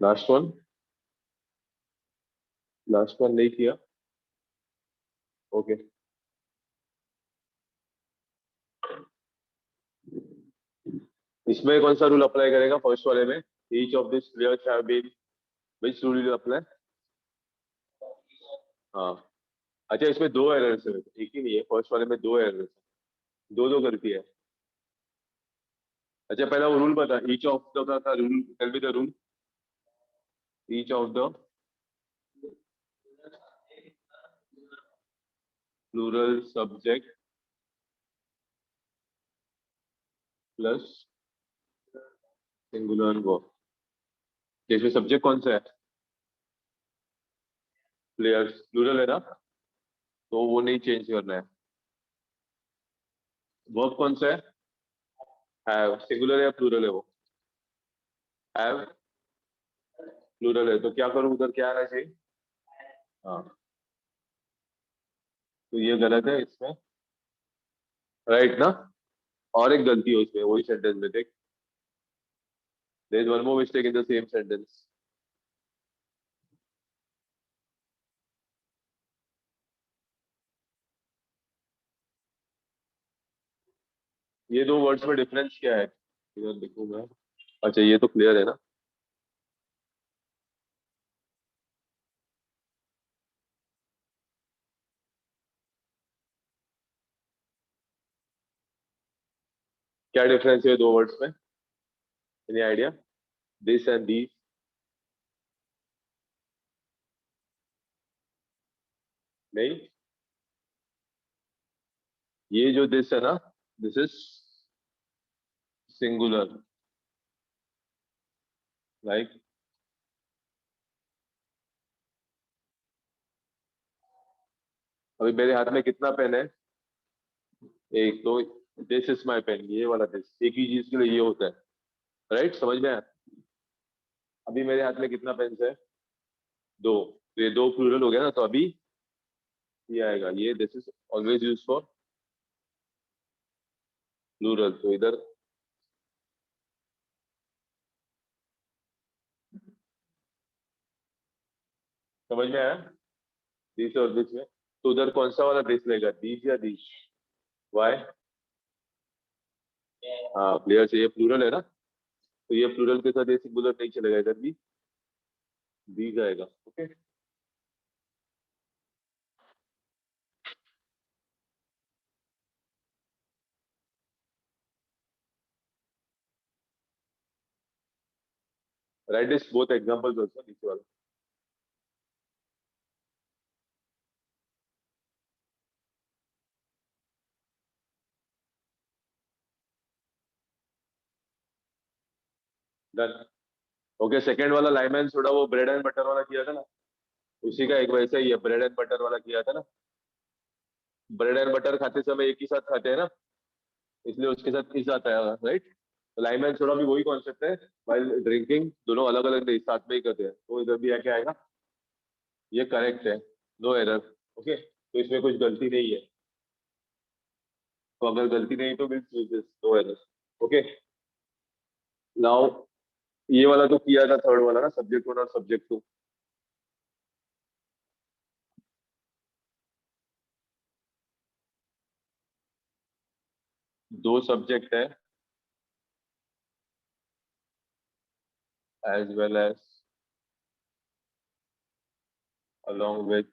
A: लास्ट वन, लास्ट वन नहीं किया. ओके. इसमें कौन सा रूल अप्लाई करेगा फर्स्ट वाले में? Each of this players have been, which rule will apply? हाँ. अच्छा, इसमें दो एरर्स है, एक ही नहीं है. फर्स्ट वाले में दो एरर्स है, दो दो करती है. अच्छा, पहला वो रूल बता, ईच ऑफ द था rule, tell me the rule. Each of the plural subject plus singular verb. इसमें सब्जेक्ट कौन सा है? प्लेयर्स, प्लूरल है ना, तो वो नहीं चेंज करना है. वर्ब कौन सा है सिंगुलर या प्लूरल है वो? हैव प्लूरल है, तो क्या करूं, उधर क्या आना चाहिए? हाँ, तो ये गलत है इसमें, राइट ना? और एक गलती है उसमें, वही सेंटेंस में देख, there is one more mistake in the same sentence. ये दो वर्ड्स में डिफरेंस क्या है? इधर देखूं मैं. अच्छा, ये तो क्लियर है ना. क्या डिफरेंस है दो वर्ड्स में? Any idea? This and these. नहीं, ये जो दिस है ना, दिस इज सिंगुलर, लाइक. अभी मेरे हाथ में कितना पेन है? एक तो. दिस इज माई पेन, ये वाला दिस एक ही चीज के लिए ये होता है, राइट? समझ में आया? अभी मेरे हाथ में कितना पेन है? दो. तो ये दो प्लूरल हो गया ना, तो अभी ये आएगा, ये this is always use for plural, तो इधर समझ में आया? दिस और दिस में, तो उधर कौन सा वाला दिस लेगा, दीज या दीज? वाई? हाँ, प्लेयर्स, ये प्लूरल है ना, तो ये प्लूरल के साथ ये सिंगुलर नहीं चलेगा, इधर भी दीज आएगा। Okay, right this both examples also, नीचे वाला। डन। ओके, सेकंड वाला लाइमन सोडा, वो ब्रेड एंड बटर वाला किया था ना, उसी का एक वैसा ही है, ब्रेड एंड बटर वाला किया था ना। ब्रेड एंड बटर खाते समय एक ही साथ खाते हैं ना, इसलिए उसके साथ इस आता है, राइट? तो लाइम एंड सोडा भी वही कॉन्सेप्ट है, वाइल ड्रिंकिंग दोनों अलग अलग नहीं, साथ में ही करते हैं, तो इधर भी आके आएगा। ये करेक्ट है, नो एरर। ओके, तो इसमें कुछ गलती नहीं है, तो अगर गलती नहीं तो means no error. Okay, now ये वाला तो किया था, थर्ड वाला ना, सब्जेक्ट वन और सब्जेक्ट टू। दो सब्जेक्ट है, as well as along with,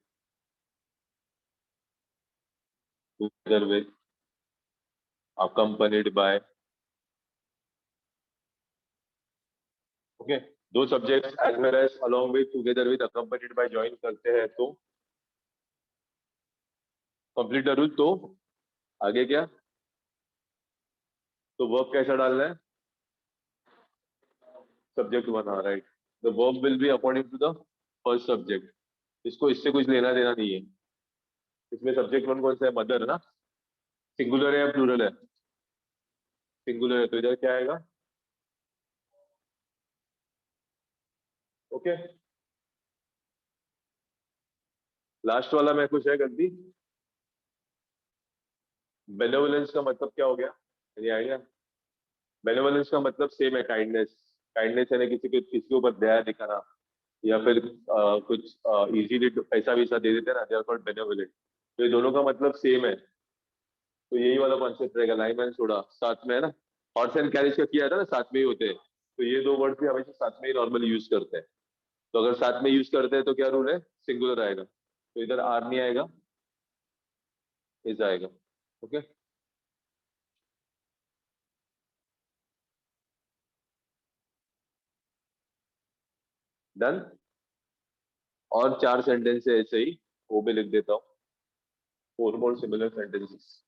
A: together with, accompanied by। Okay, दो subject as well as along with, together with, accompanied by join करते हैं तो कंप्लीट द रूल। तो आगे क्या? तो वर्ब कैसा डालना है? सब्जेक्ट वन, हाँ right. The verb will be according to the first subject. इसको इससे कुछ लेना देना नहीं है। इसमें सब्जेक्ट वन कौन सा है, मदर ना? सिंगुलर है या प्लूरल है? सिंगुलर है, तो इधर क्या आएगा? ओके, लास्ट वाला में कुछ है गलती? बेनेवोलेंस का मतलब क्या हो गया, ये आइडिया? बेनेवोलेंस का मतलब सेम है, काइंडनेस। काइंडनेस यानी किसी के, किसी के ऊपर दया दिखाना, या फिर कुछ इजीली पैसा वैसा दे देते हैं ना, दे आर कॉल्ड बेनेवोलेंट। तो ये दोनों का मतलब सेम है, तो यही वाला कॉन्सेप्ट रहेगा, लाइम एंड सोडा साथ में है ना। हॉर्स एंड कैरिज का किया था ना, साथ में ही होते हैं, तो ये दो वर्ड भी हमेशा साथ में ही नॉर्मली यूज करते हैं। तो अगर साथ में यूज करते हैं तो क्या रूल है, सिंगुलर आएगा, तो इधर आर नहीं आएगा, इज आएगा। Okay, done. और चार सेंटेंस है ऐसे ही, वो भी लिख देता हूँ, फोर मोर सिमिलर सेंटेंसेस।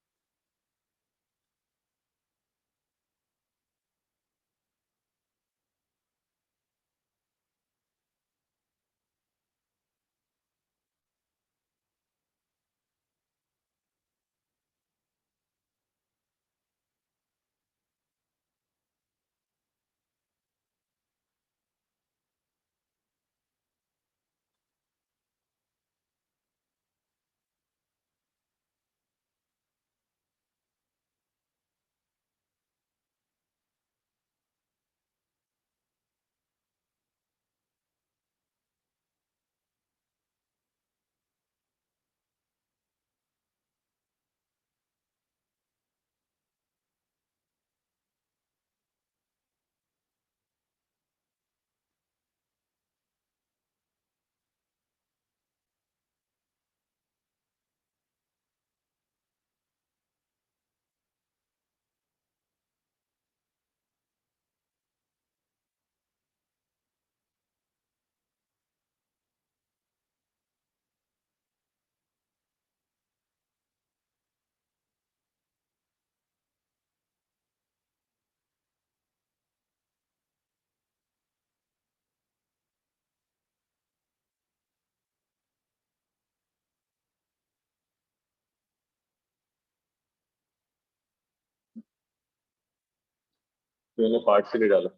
A: मैंने पार्ट से नहीं डाला।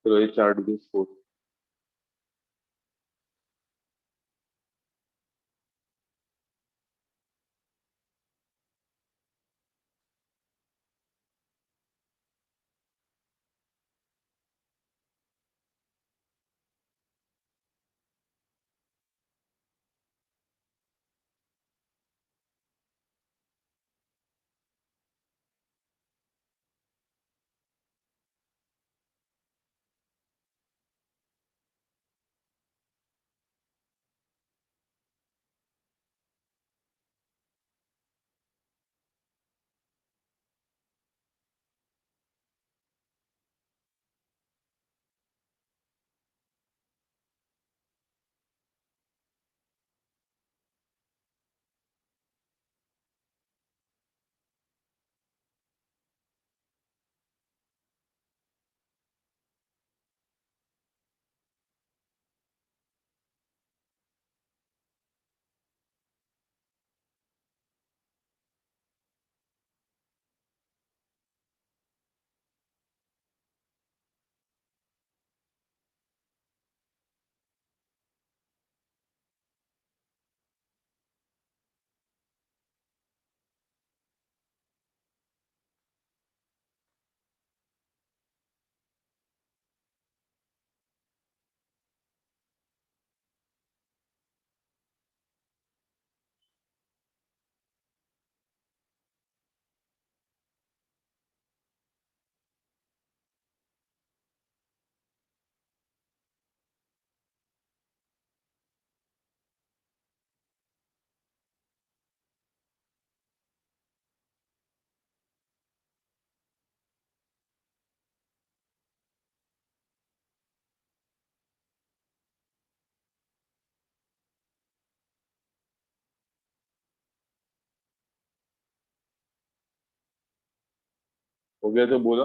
A: तो ये 4 डिजिट 4। हो गया तो बोला।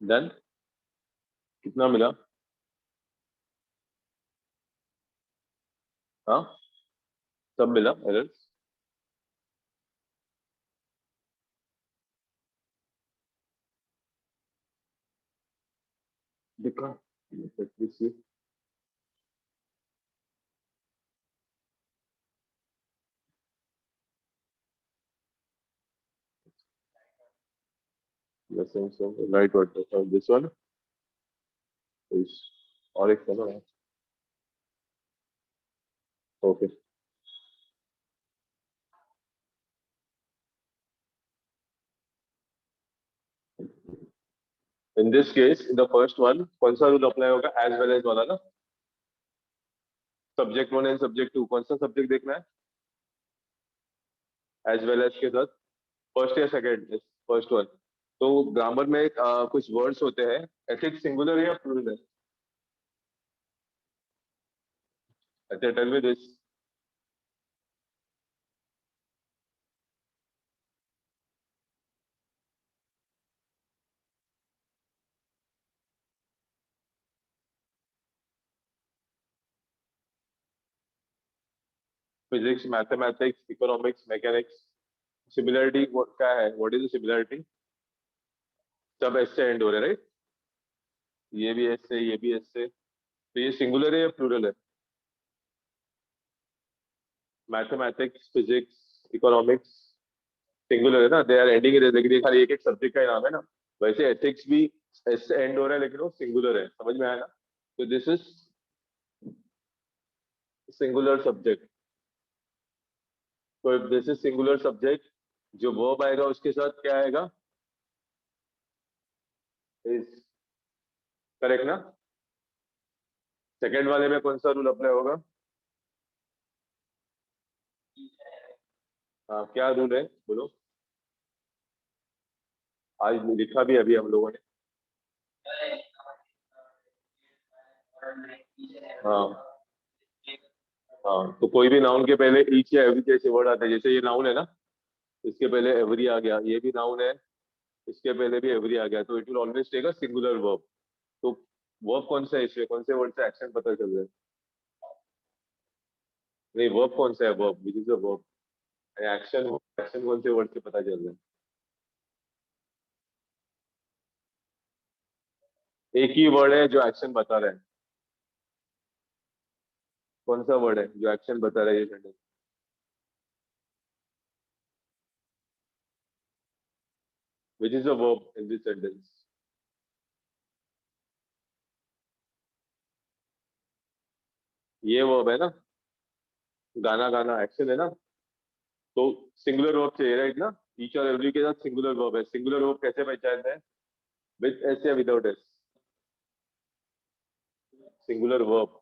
A: डन। कितना मिला? हाँ, सब मिला एरर्स। दिखा। Let me see. Yes, so right what this one is और एक था ना। Okay. In this case, in the first one, कौन सा रूल अप्लाई होगा? एज वेल एज वाला ना। सब्जेक्ट 1 एंड सब्जेक्ट 2, कौन सा सब्जेक्ट देखना है? एज वेल एज के साथ फर्स्ट या सेकंड? First one. तो ग्रामर में कुछ वर्ड्स होते हैं, एथिक्स सिंगुलर है या प्लूरल है? अच्छा, tell me this. Physics, mathematics, economics, mechanics, similarity क्या है? What is the similarity? सब एस से एंड हो रहे, राइट? ये भी एस से, ये भी एस से। तो ये सिंगुलर है या प्लूरल है? मैथमेटिक्स, फिजिक्स, इकोनॉमिक्स सिंगुलर है ना, दे आर एंडिंग इन, लेकिन ये खाली एक एक सब्जेक्ट का ही नाम है ना। वैसे एथिक्स भी एस से एंड हो रहा है, लेकिन वो सिंगुलर है, समझ में आया ना। तो दिस इज सिंगुलर सब्जेक्ट। तो दिस इज सिंगुलर सब्जेक्ट, जो वर्ब आएगा उसके साथ क्या आएगा, इज। करेक्ट ना। सेकंड वाले में कौन सा रूल अप्लाई होगा? हाँ, क्या रूल है बोलो। आज लिखा भी अभी हम लोगों ने। हाँ हाँ, तो कोई भी नाउन के पहले ईच या एवरी जैसे वर्ड आते हैं, जैसे ये नाउन है ना, इसके पहले एवरी आ गया, ये भी नाउन है, इसके पहले भी एवरी आ गया, तो it will always take a singular verb. तो वर्ब कौन सा है इसमें, कौन से वर्ड से एक्शन पता चल रहा है? नहीं, वर्ब कौन सा है, verb which is a verb. Action, action कौन से वर्ड से पता चल रहा है? एक ही वर्ड है जो एक्शन बता रहा है। कौन सा वर्ड है जो एक्शन बता रहा है ये sentence? Which is a verb in this sentence? ये वर्ब है ना, गाना गाना एक्शन है ना। तो सिंगुलर वर्ब चाहिए, राइट ना। ईच और एवरी के साथ सिंगुलर वर्ब है। सिंगुलर वर्ब कैसे पहचानते हैं? विथ एस या without S? Singular verb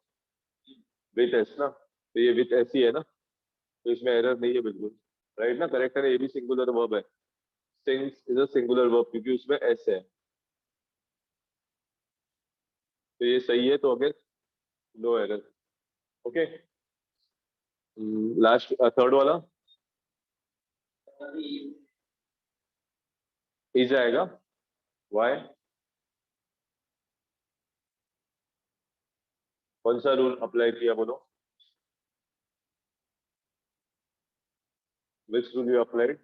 A: with S ना, तो ये विथ एस ही है ना, तो इसमें एरर नहीं है बिल्कुल, राइट ना, करेक्ट है ना, ये भी सिंगुलर वर्ब है। Sings is a singular verb क्योंकि उसमें एस है, तो ये सही है, तो अगर no error. Okay, last third वाला इज आएगा। वाई? कौन सा रूल अप्लाई किया बोलो? Which rule you applied?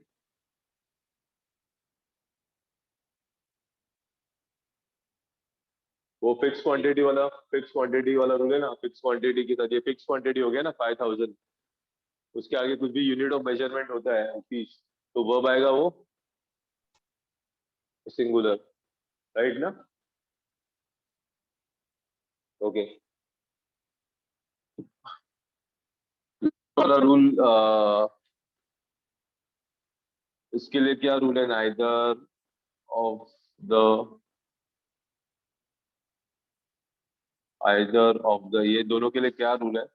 A: वो फिक्स क्वांटिटी वाला, फिक्स क्वांटिटी वाला रूल है ना, फिक्स क्वांटिटी के साथ ये फिक्स क्वांटिटी हो गया ना 5000, उसके आगे कुछ भी यूनिट ऑफ मेजरमेंट होता है रुपीज, तो वर्ब आएगा वो सिंगुलर, राइट ना। ओके, वाला रूल इसके लिए क्या रूल है? Neither of the, either of the, ये दोनों के लिए क्या रूल है?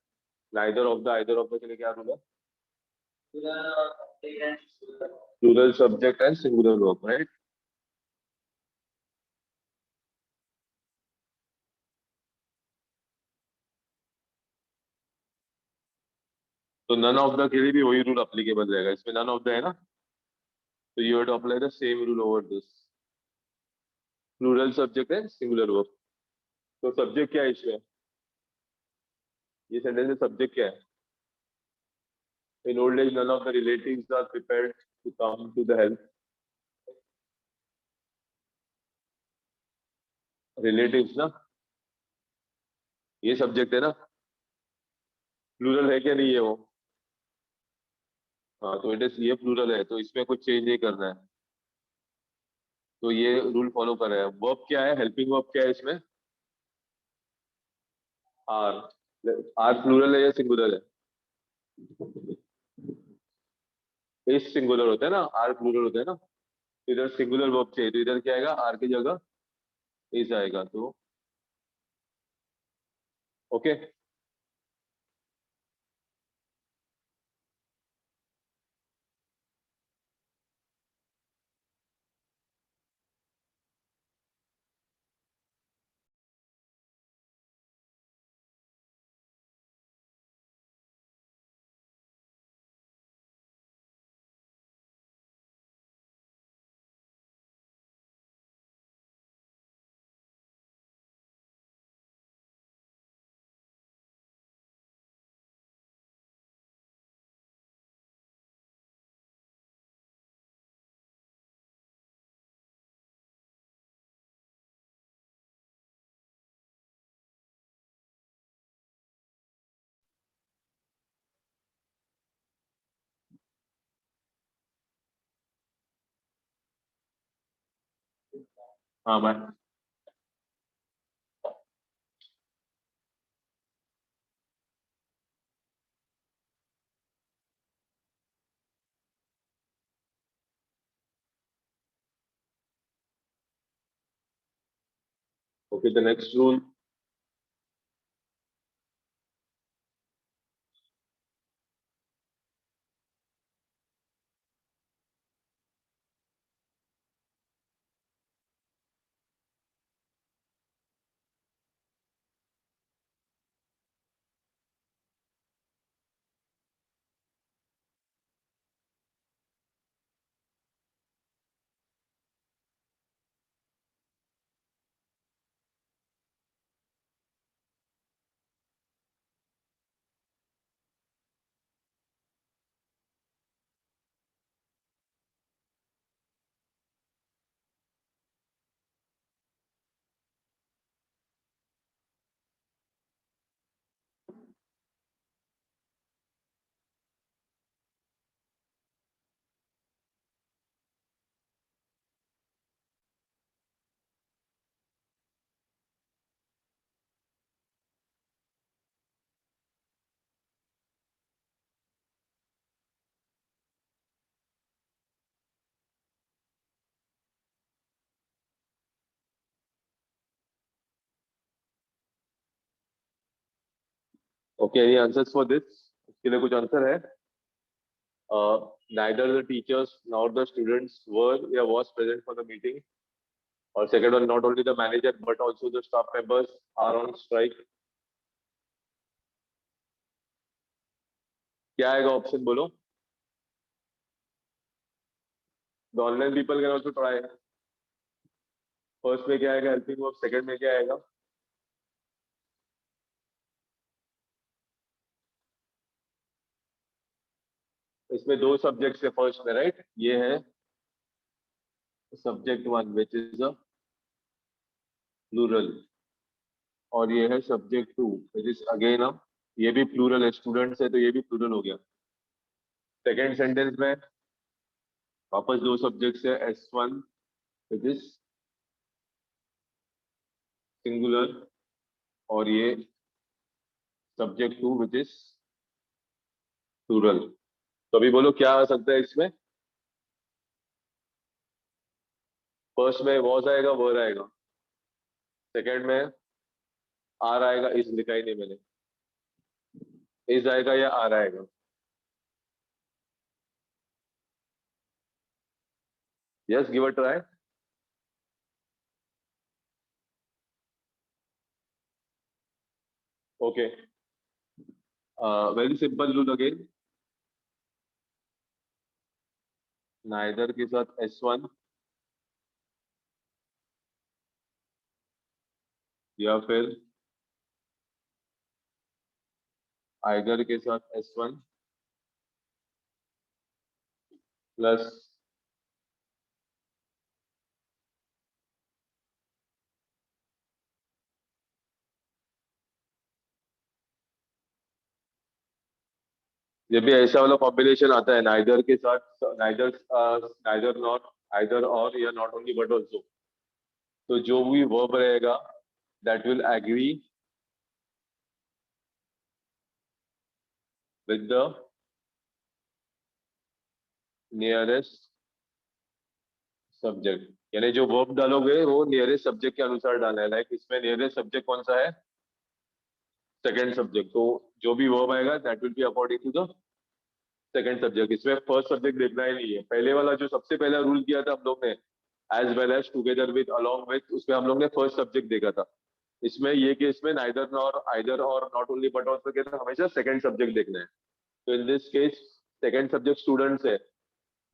A: Neither of the, either of the के लिए क्या रूल है? Plural subject and singular verb, right. तो नन ऑफ द के लिए भी वही रूल अप्लीकेबल रहेगा, इसमें नन ऑफ द है ना, तो you have to apply the same rule over this, plural subject and singular verb. तो सब्जेक्ट क्या है इसमें, ये सेंटेंस में सब्जेक्ट क्या है? In old age none of the relatives are prepared to come to the help. Relatives ना, ये सब्जेक्ट है ना, प्लूरल है क्या नहीं है वो? हाँ, तो इट इज, ये प्लूरल है, तो इसमें कुछ चेंज नहीं करना है, तो ये रूल फॉलो कर रहे हैं। वर्ब क्या है, हेल्पिंग वर्ब क्या है इसमें? आर। आर प्लूरल है या सिंगुलर है? इस सिंगुलर होता है ना, आर प्लूरल होता है ना, तो इधर सिंगुलर वर्ब चाहिए, तो इधर क्या आएगा, आर की जगह इज आएगा, तो ओके। हाँ bye. Okay, the next rule. Okay, any answers for this? इसके लिए कुछ आंसर है? Neither the teachers nor the students were या was present for the meeting. और second one, not only the manager but also the staff members are on strike. क्या आएगा option बोलो? The online people can also try. First में क्या आएगा helping verb, second में क्या आएगा? इसमें दो सब्जेक्ट्स है फर्स्ट में, राइट? ये है subject one which is a plural, और ये है subject two which is again a, ये भी प्लूरल है, स्टूडेंट्स है तो ये भी प्लूरल हो गया। सेकेंड सेंटेंस में वापस दो सब्जेक्ट्स है, S1 विच इज सिंगुलर और ये subject two which is plural. तो अभी बोलो क्या आ सकता है इसमें? फर्स्ट में वॉज आएगा, वर आएगा। सेकेंड में आर आएगा, इज लिखा ही नहीं मैंने, इज आएगा या आर आएगा? Yes, give a try. Okay, very simple rule again, neither के साथ S1 या फिर आइदर के साथ S1 प्लस जब भी ऐसा वाला कॉम्बिनेशन आता है नाइदर के साथ, नाइदर नाइदर नॉट, आइदर और या नॉट ओनली बट ऑल्सो, तो जो भी वर्ब रहेगा that will agree with the nearest subject, यानी जो वर्ब डालोगे वो नियरेस्ट सब्जेक्ट के अनुसार डालना है। लाइक इसमें नियरेस्ट सब्जेक्ट कौन सा है? सेकेंड सब्जेक्ट, तो जो भी वर्ब आएगा that will be according to the second subject. इसमें फर्स्ट सब्जेक्ट देखना ही नहीं है। पहले वाला जो सबसे पहला रूल किया था हम लोग ने, as well as, together with, along with, उसमें हम लोग ने फर्स्ट सब्जेक्ट देखा था। इसमें ये केस में neither nor, either or, not only but also के हमेशा सेकंड सब्जेक्ट देखना है। तो in this case second subject students है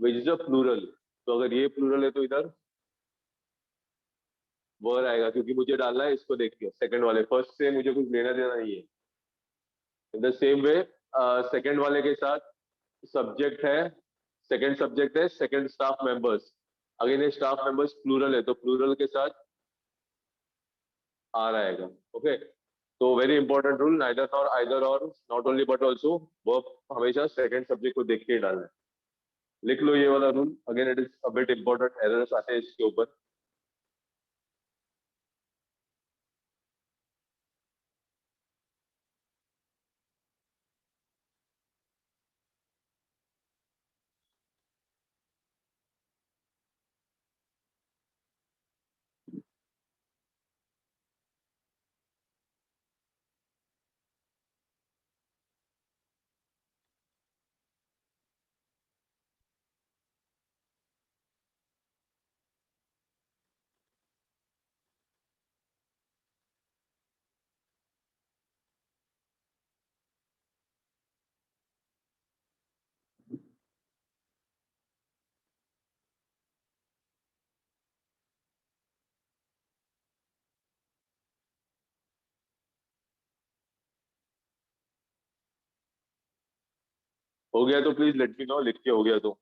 A: विच इज अ प्लूरल, तो अगर ये प्लूरल है तो इधर वर आएगा, क्योंकि मुझे डालना है इसको देख के, सेकंड वाले, फर्स्ट से मुझे कुछ लेना देना नहीं है। In the same way second वाले के साथ सब्जेक्ट है, सेकंड सब्जेक्ट है सेकंड स्टाफ मेंबर्स, अगेन ये स्टाफ मेंबर्स प्लूरल है तो प्लूरल के साथ आर आएगा। ओके, तो very important rule, neither nor, either or, not only but also, verb हमेशा सेकंड सब्जेक्ट को देख के ही डालना है। लिख लो ये वाला rule, again it is a bit important, errors आते हैं इसके ऊपर। हो गया तो प्लीज लेट मी नो, लिख के हो गया तो।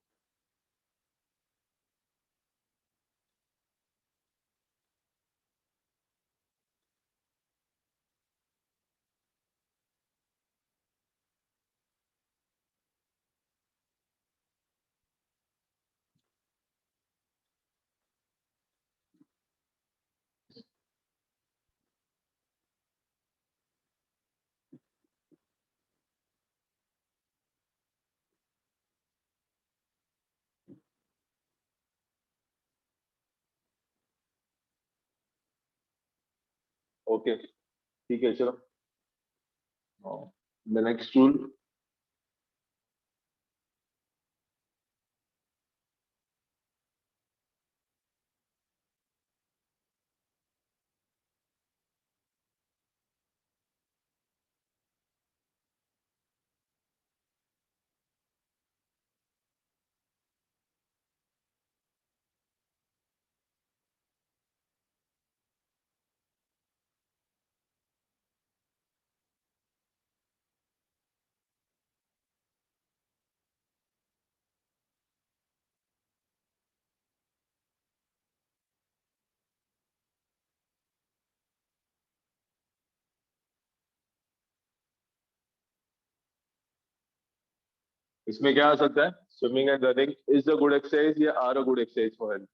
A: ओके ठीक है चलो। The next rule. इसमें क्या आ सकता है? Swimming and running is a good exercise या are a good exercise for health?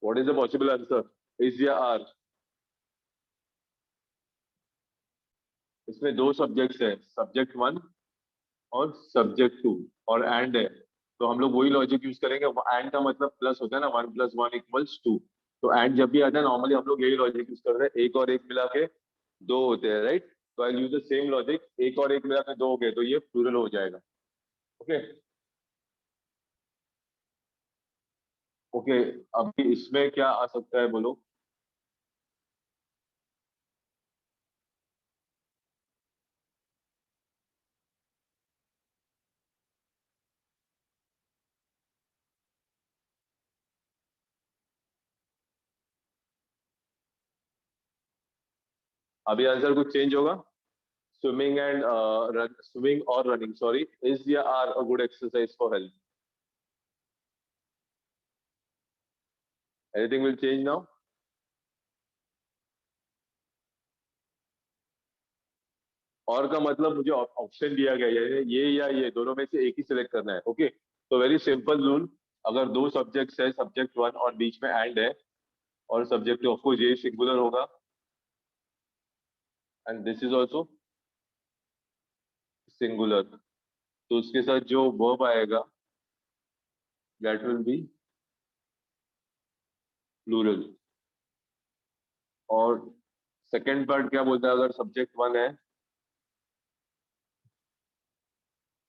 A: What is the possible answer, is या आर? इसमें दो सब्जेक्ट्स है, सब्जेक्ट वन और सब्जेक्ट टू, और एंड है। तो हम लोग वही लॉजिक यूज करेंगे। एंड का मतलब प्लस होता है ना, 1 + 1 = 2। तो एंड जब भी आता है नॉर्मली हम लोग यही लॉजिक यूज करते हैं, एक और एक मिला के दो होते हैं, राइट? तो आई यूज द सेम लॉजिक, एक और एक मिला के दो हो गए तो ये प्लूरल हो जाएगा। Okay okay. अभी इसमें क्या आ सकता है बोलो? अभी आंसर कुछ चेंज होगा? स्विमिंग एंड स्विमिंग और रनिंग, सॉरी, इज या are a good exercise for health? Anything will change now? और का मतलब मुझे ऑप्शन दिया गया है, ये या ये दोनों में से एक ही सिलेक्ट करना है। ओके तो वेरी सिंपल रूल। अगर दो सब्जेक्ट्स है, सब्जेक्ट वन और बीच में एंड है, और सब्जेक्ट टू ऑफकोर्स ये सिंगुलर होगा, and this is also singular, तो उसके साथ जो वर्ब आएगा दैट विल बी प्लूरल। और सेकेंड पार्ट क्या बोलता है, अगर सब्जेक्ट वन है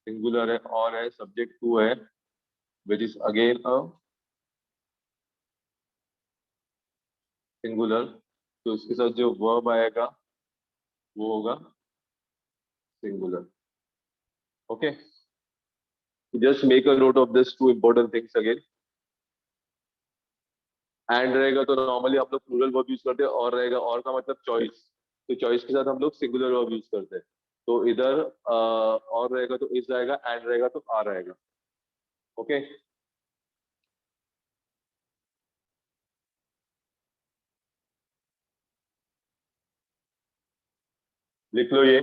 A: सिंगुलर है और है सब्जेक्ट टू है विच इज अगेन अ सिंगुलर, तो उसके साथ जो वर्ब आएगा वो होगा singular. Okay just make a note of this two important things again. And रहेगा तो नॉर्मली हम लोग प्लूरल वर्ब यूज करते हैं, और रहेगा और का मतलब चॉइस, तो चॉइस के साथ हम लोग सिंगुलर वर्ब यूज करते हैं। तो इधर और रहेगा तो इज आएगा, एंड रहेगा तो आर आएगा। ओके लिख लो ये।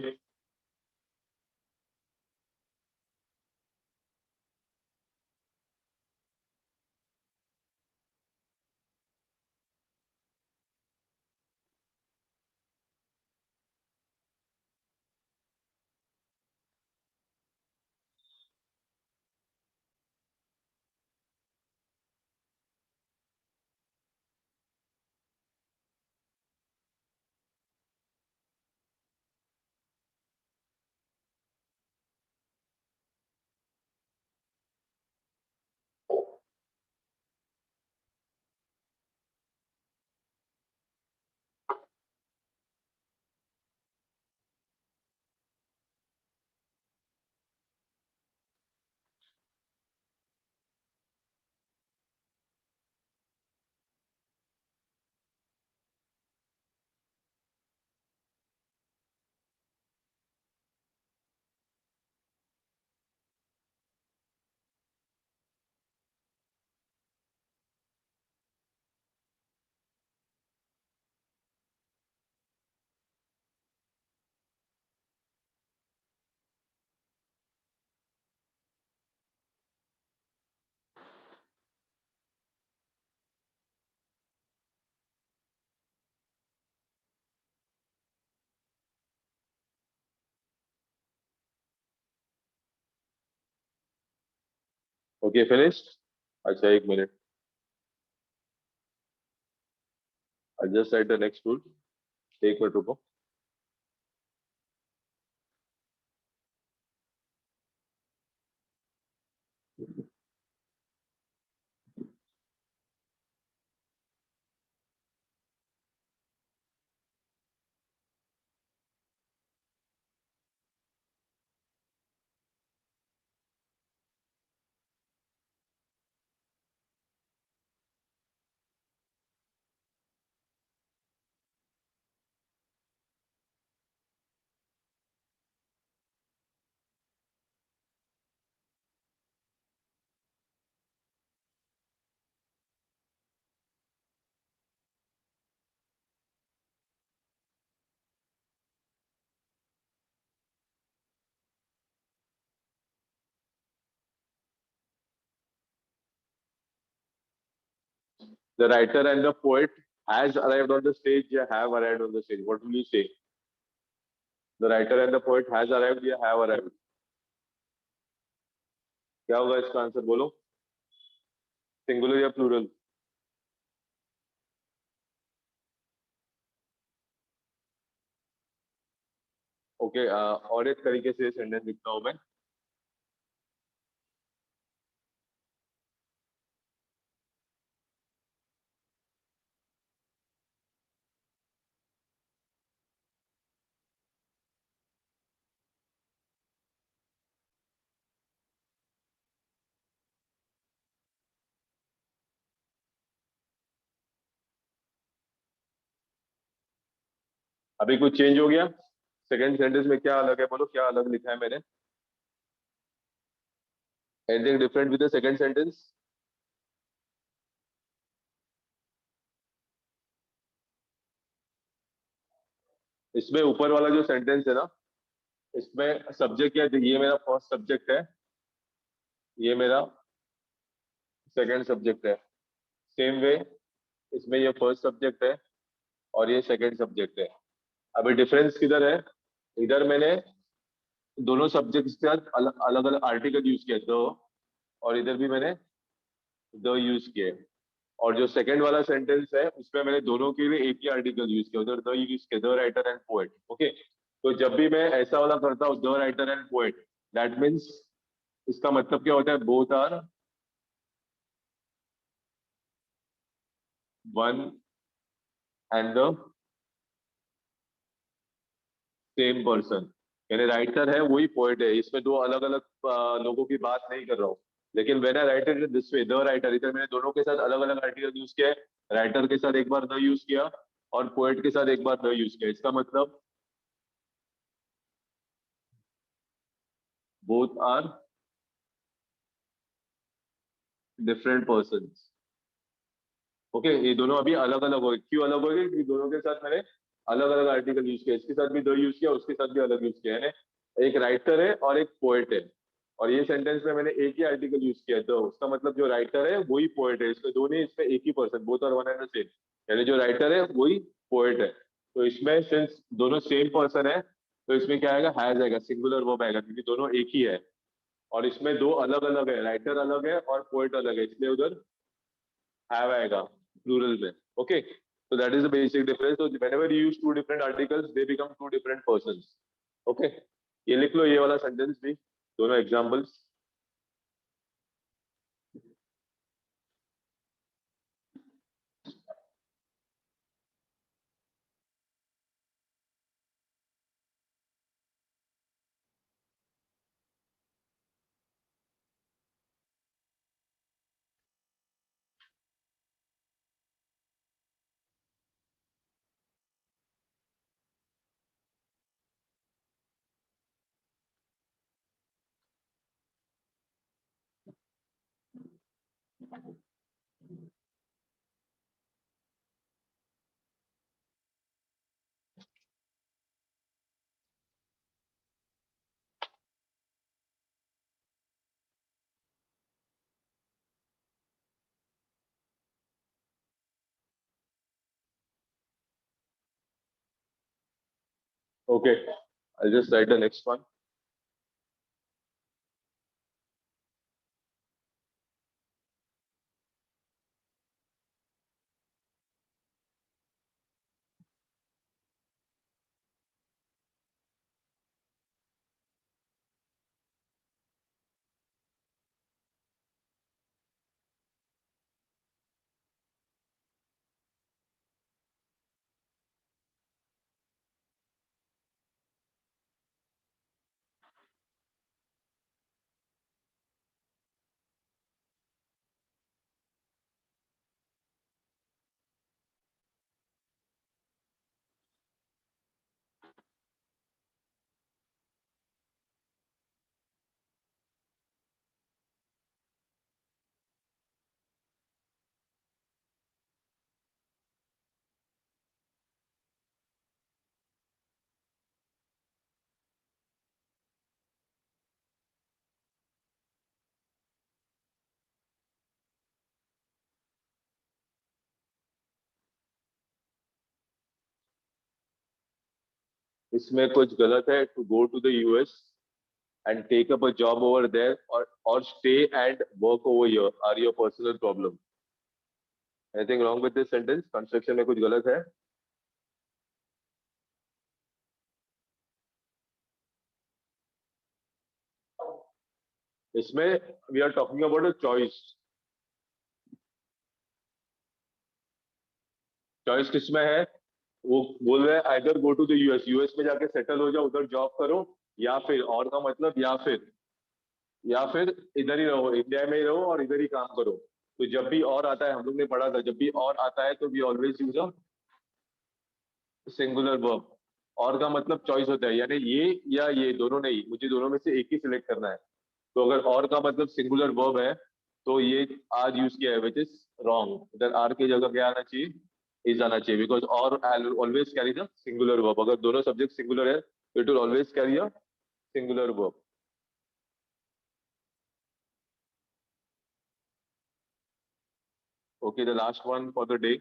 A: Okay finished. अच्छा एक minute. I just right the next rule. एक मिनट रुको. The writer and the poet has arrived on the stage या have arrived on the stage. What will you say? The writer and the poet has arrived या have arrived. क्या होगा इसका answer बोलो. Singular या plural. Okay और एक तरीके से सेंटेंस लिखता हूं मैं. अभी कुछ चेंज हो गया. सेकंड सेंटेंस में क्या अलग है बोलो. क्या अलग लिखा है मैंने. Anything different with the second sentence. इसमें ऊपर वाला जो सेंटेंस है ना, इसमें सब्जेक्ट क्या है. ये मेरा फर्स्ट सब्जेक्ट है. ये मेरा सेकंड सब्जेक्ट है. सेम वे इसमें ये फर्स्ट सब्जेक्ट है और ये सेकंड सब्जेक्ट है. अभी डिफरेंस किधर है. इधर मैंने दोनों सब्जेक्ट्स के साथ अलग अलग आर्टिकल यूज किया तो, और इधर भी मैंने द यूज किया. और जो सेकंड वाला सेंटेंस है उसमें मैंने दोनों के लिए एक ही आर्टिकल यूज किया. उधर द यूज किया, the writer and poet. Okay. तो जब भी मैं ऐसा वाला करता हूँ the writer and poet, that means इसका मतलब क्या होता है. Both are one and the same person. यानी राइटर है वही पोएट है. इसमें दो अलग अलग लोगों की बात नहीं कर रहा हूँ. लेकिन when I right it this way, the writer, इधर मैंने दोनों के साथ अलग अलग आर्टिकल यूज किया है. राइटर के साथ एक बार द यूज किया और पोएट के साथ एक बार द यूज किया. इसका मतलब both are different person. Okay. ये दोनों अभी अलग अलग हो गए. क्यों अलग हो गए. क्योंकि दोनों के साथ मैंने अलग अलग आर्टिकल यूज किया. इसके साथ भी द यूज किया, उसके साथ भी अलग यूज किया है. एक राइटर है और एक पोएट है. और ये सेंटेंस में मैंने एक ही आर्टिकल यूज किया. तो उसका मतलब जो राइटर है वही पोएट है. इसमें दोनों इसमें एक ही person, both are one and the same. यानी जो राइटर है वही पोएट है. तो इसमें सिंस दोनों सेम पर्सन है तो इसमें क्या आएगा. हैज आएगा. सिंगुलर वर्ब आएगा क्योंकि दोनों एक ही है. और इसमें दो अलग अलग है. राइटर अलग है और पोएट अलग है, इसलिए उधर have आएगा प्लूरल में. Okay. so that is the basic difference. So whenever you use two different articles they become two different persons. Okay. ये लिख लो ये वाला सेंटेंस भी, दोनों examples. Okay. I'll just write the next one. इसमें कुछ गलत है, to go to the US and take up a job over there or stay and work over here are your personal problem. Anything wrong with this sentence? Construction में कुछ गलत है? इसमें we are talking about a choice. Choice किसमें है? वो बोल रहे हैं either go to the US, US में जाके सेटल हो जाओ, उधर जॉब करो, या फिर और का मतलब या फिर इधर ही रहो, इंडिया में ही रहो और इधर ही काम करो। तो जब भी और आता है, हम लोग ने पढ़ा था, जब भी और आता है तो we always use a singular verb. और का मतलब चॉइस होता है, यानी ये या ये दोनों नहीं, मुझे दोनों में से एक ही सिलेक्ट करना है। तो अगर और का मतलब सिंगुलर वर्ब है तो ये आर यूज किया है, विच इज रॉन्ग। इधर आर की जगह क्या आना चाहिए? इज आना चाहिए, बिकॉज और always carry the singular verb. अगर दोनों सब्जेक्ट सिंगुलर है तो it will always carry a singular verb. Okay, the last one for the day.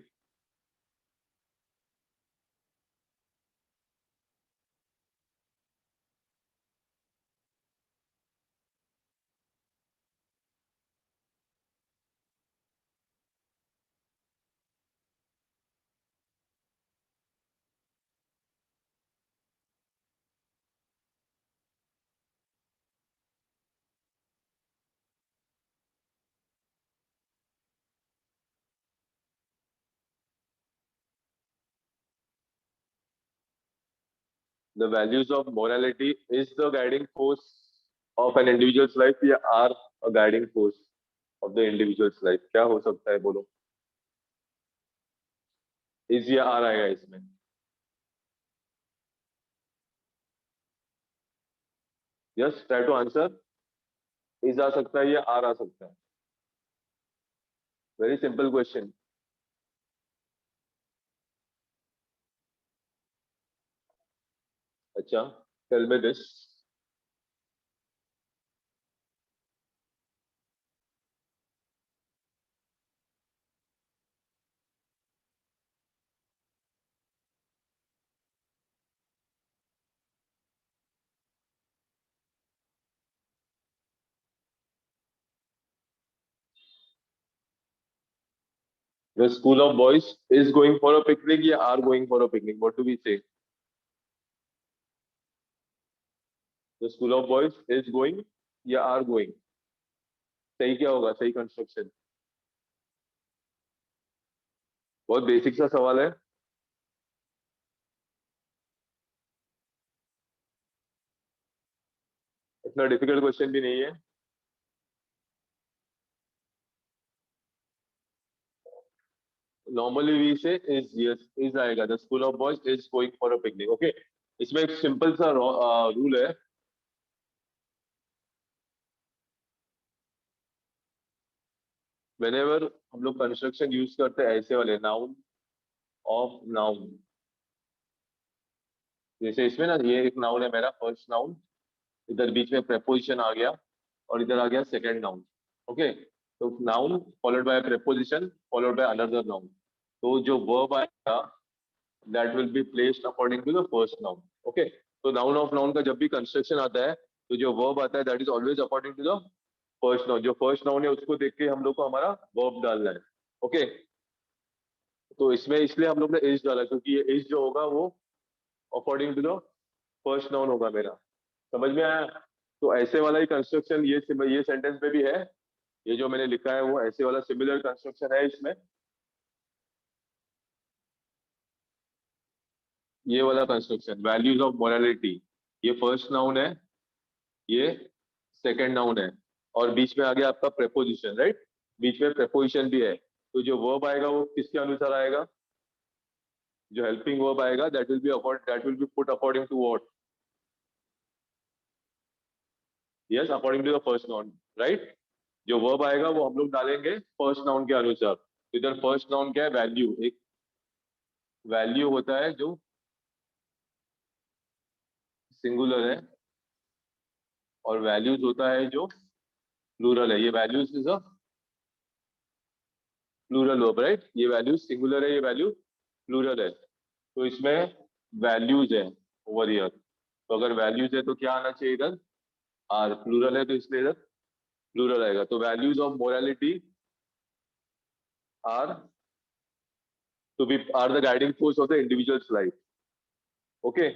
A: The values of morality is the guiding force of an individual's life या are a guiding force of the individual's life? क्या हो सकता है बोलो? is या are आएगा इसमें? Yes, try to answer. is आ सकता है या are आ सकता है? Very simple question. अच्छा, tell me this. The school of boys is going for a picnic या are going for a picnic? What do we say? The school of boys is going या are going? सही क्या होगा? सही construction? बहुत basic सा सवाल है। इतना डिफिकल्ट क्वेश्चन भी नहीं है। नॉर्मली वी से इज, यस इज आएगा। The school of boys is going for a picnic. Okay, इसमें एक सिंपल सा रूल है। व्हेनेवर हम लोग कंस्ट्रक्शन यूज करते हैं ऐसे वाले नाउन ऑफ नाउन, जैसे इसमें ना, ये एक नाउन है मेरा, फर्स्ट नाउन, इधर बीच में प्रेपोजिशन आ गया और इधर आ गया सेकंड नाउन। ओके, तो noun followed by preposition followed by another noun, तो जो वर्ब आएगा that will be placed according to the first noun. Okay, तो noun of noun का जब भी कंस्ट्रक्शन आता है तो जो verb आता है that is always according to the first noun। जो first noun है उसको देख के हम लोग को हमारा verb डालना है। Okay, तो इसमें इसलिए हम लोग ने is डाला क्योंकि ये is जो होगा वो according to the first noun होगा मेरा। समझ में आया? तो ऐसे वाला ही कंस्ट्रक्शन ये सेंटेंस में भी है। ये जो मैंने लिखा है वो ऐसे वाला सिमिलर कंस्ट्रक्शन है इसमें। ये वाला कंस्ट्रक्शन वैल्यूज ऑफ मोरालिटी, ये फर्स्ट नाउन है, ये सेकंड नाउन है, और बीच में आ गया आपका प्रेपोजिशन, राइट? बीच में प्रेपोजिशन भी है, तो जो वर्ब आएगा वो किसके अनुसार आएगा? जो हेल्पिंग वर्ब आएगा that will be put according to what? Yes, according to the first noun, right? जो वर्ब आएगा वो हम लोग डालेंगे फर्स्ट नाउन के अनुसार। इधर फर्स्ट नाउन क्या है? वैल्यू। एक वैल्यू होता है जो सिंगुलर है और वैल्यूज होता है जो प्लूरल है। ये values is a plural verb, right? ये वैल्यूज सिंगुलर है, ये वैल्यू प्लूरल है। तो इसमें वैल्यूज है ओवर ईयर। तो अगर वैल्यूज है तो क्या आना चाहिए इधर, आर। प्लूरल है तो इसलिए इधर प्लूरल आएगा। तो values of morality are to be are the guiding force of the individuals life. Okay.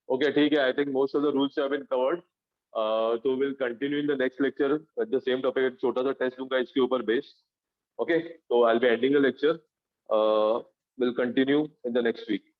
A: Okay ठीक है, I think most of the rules have been covered. तो will continue in the next lecture the same topic. एक छोटा सा test दूंगा इसके ऊपर based. Okay, तो I will be ending the lecture. Will continue in the next week.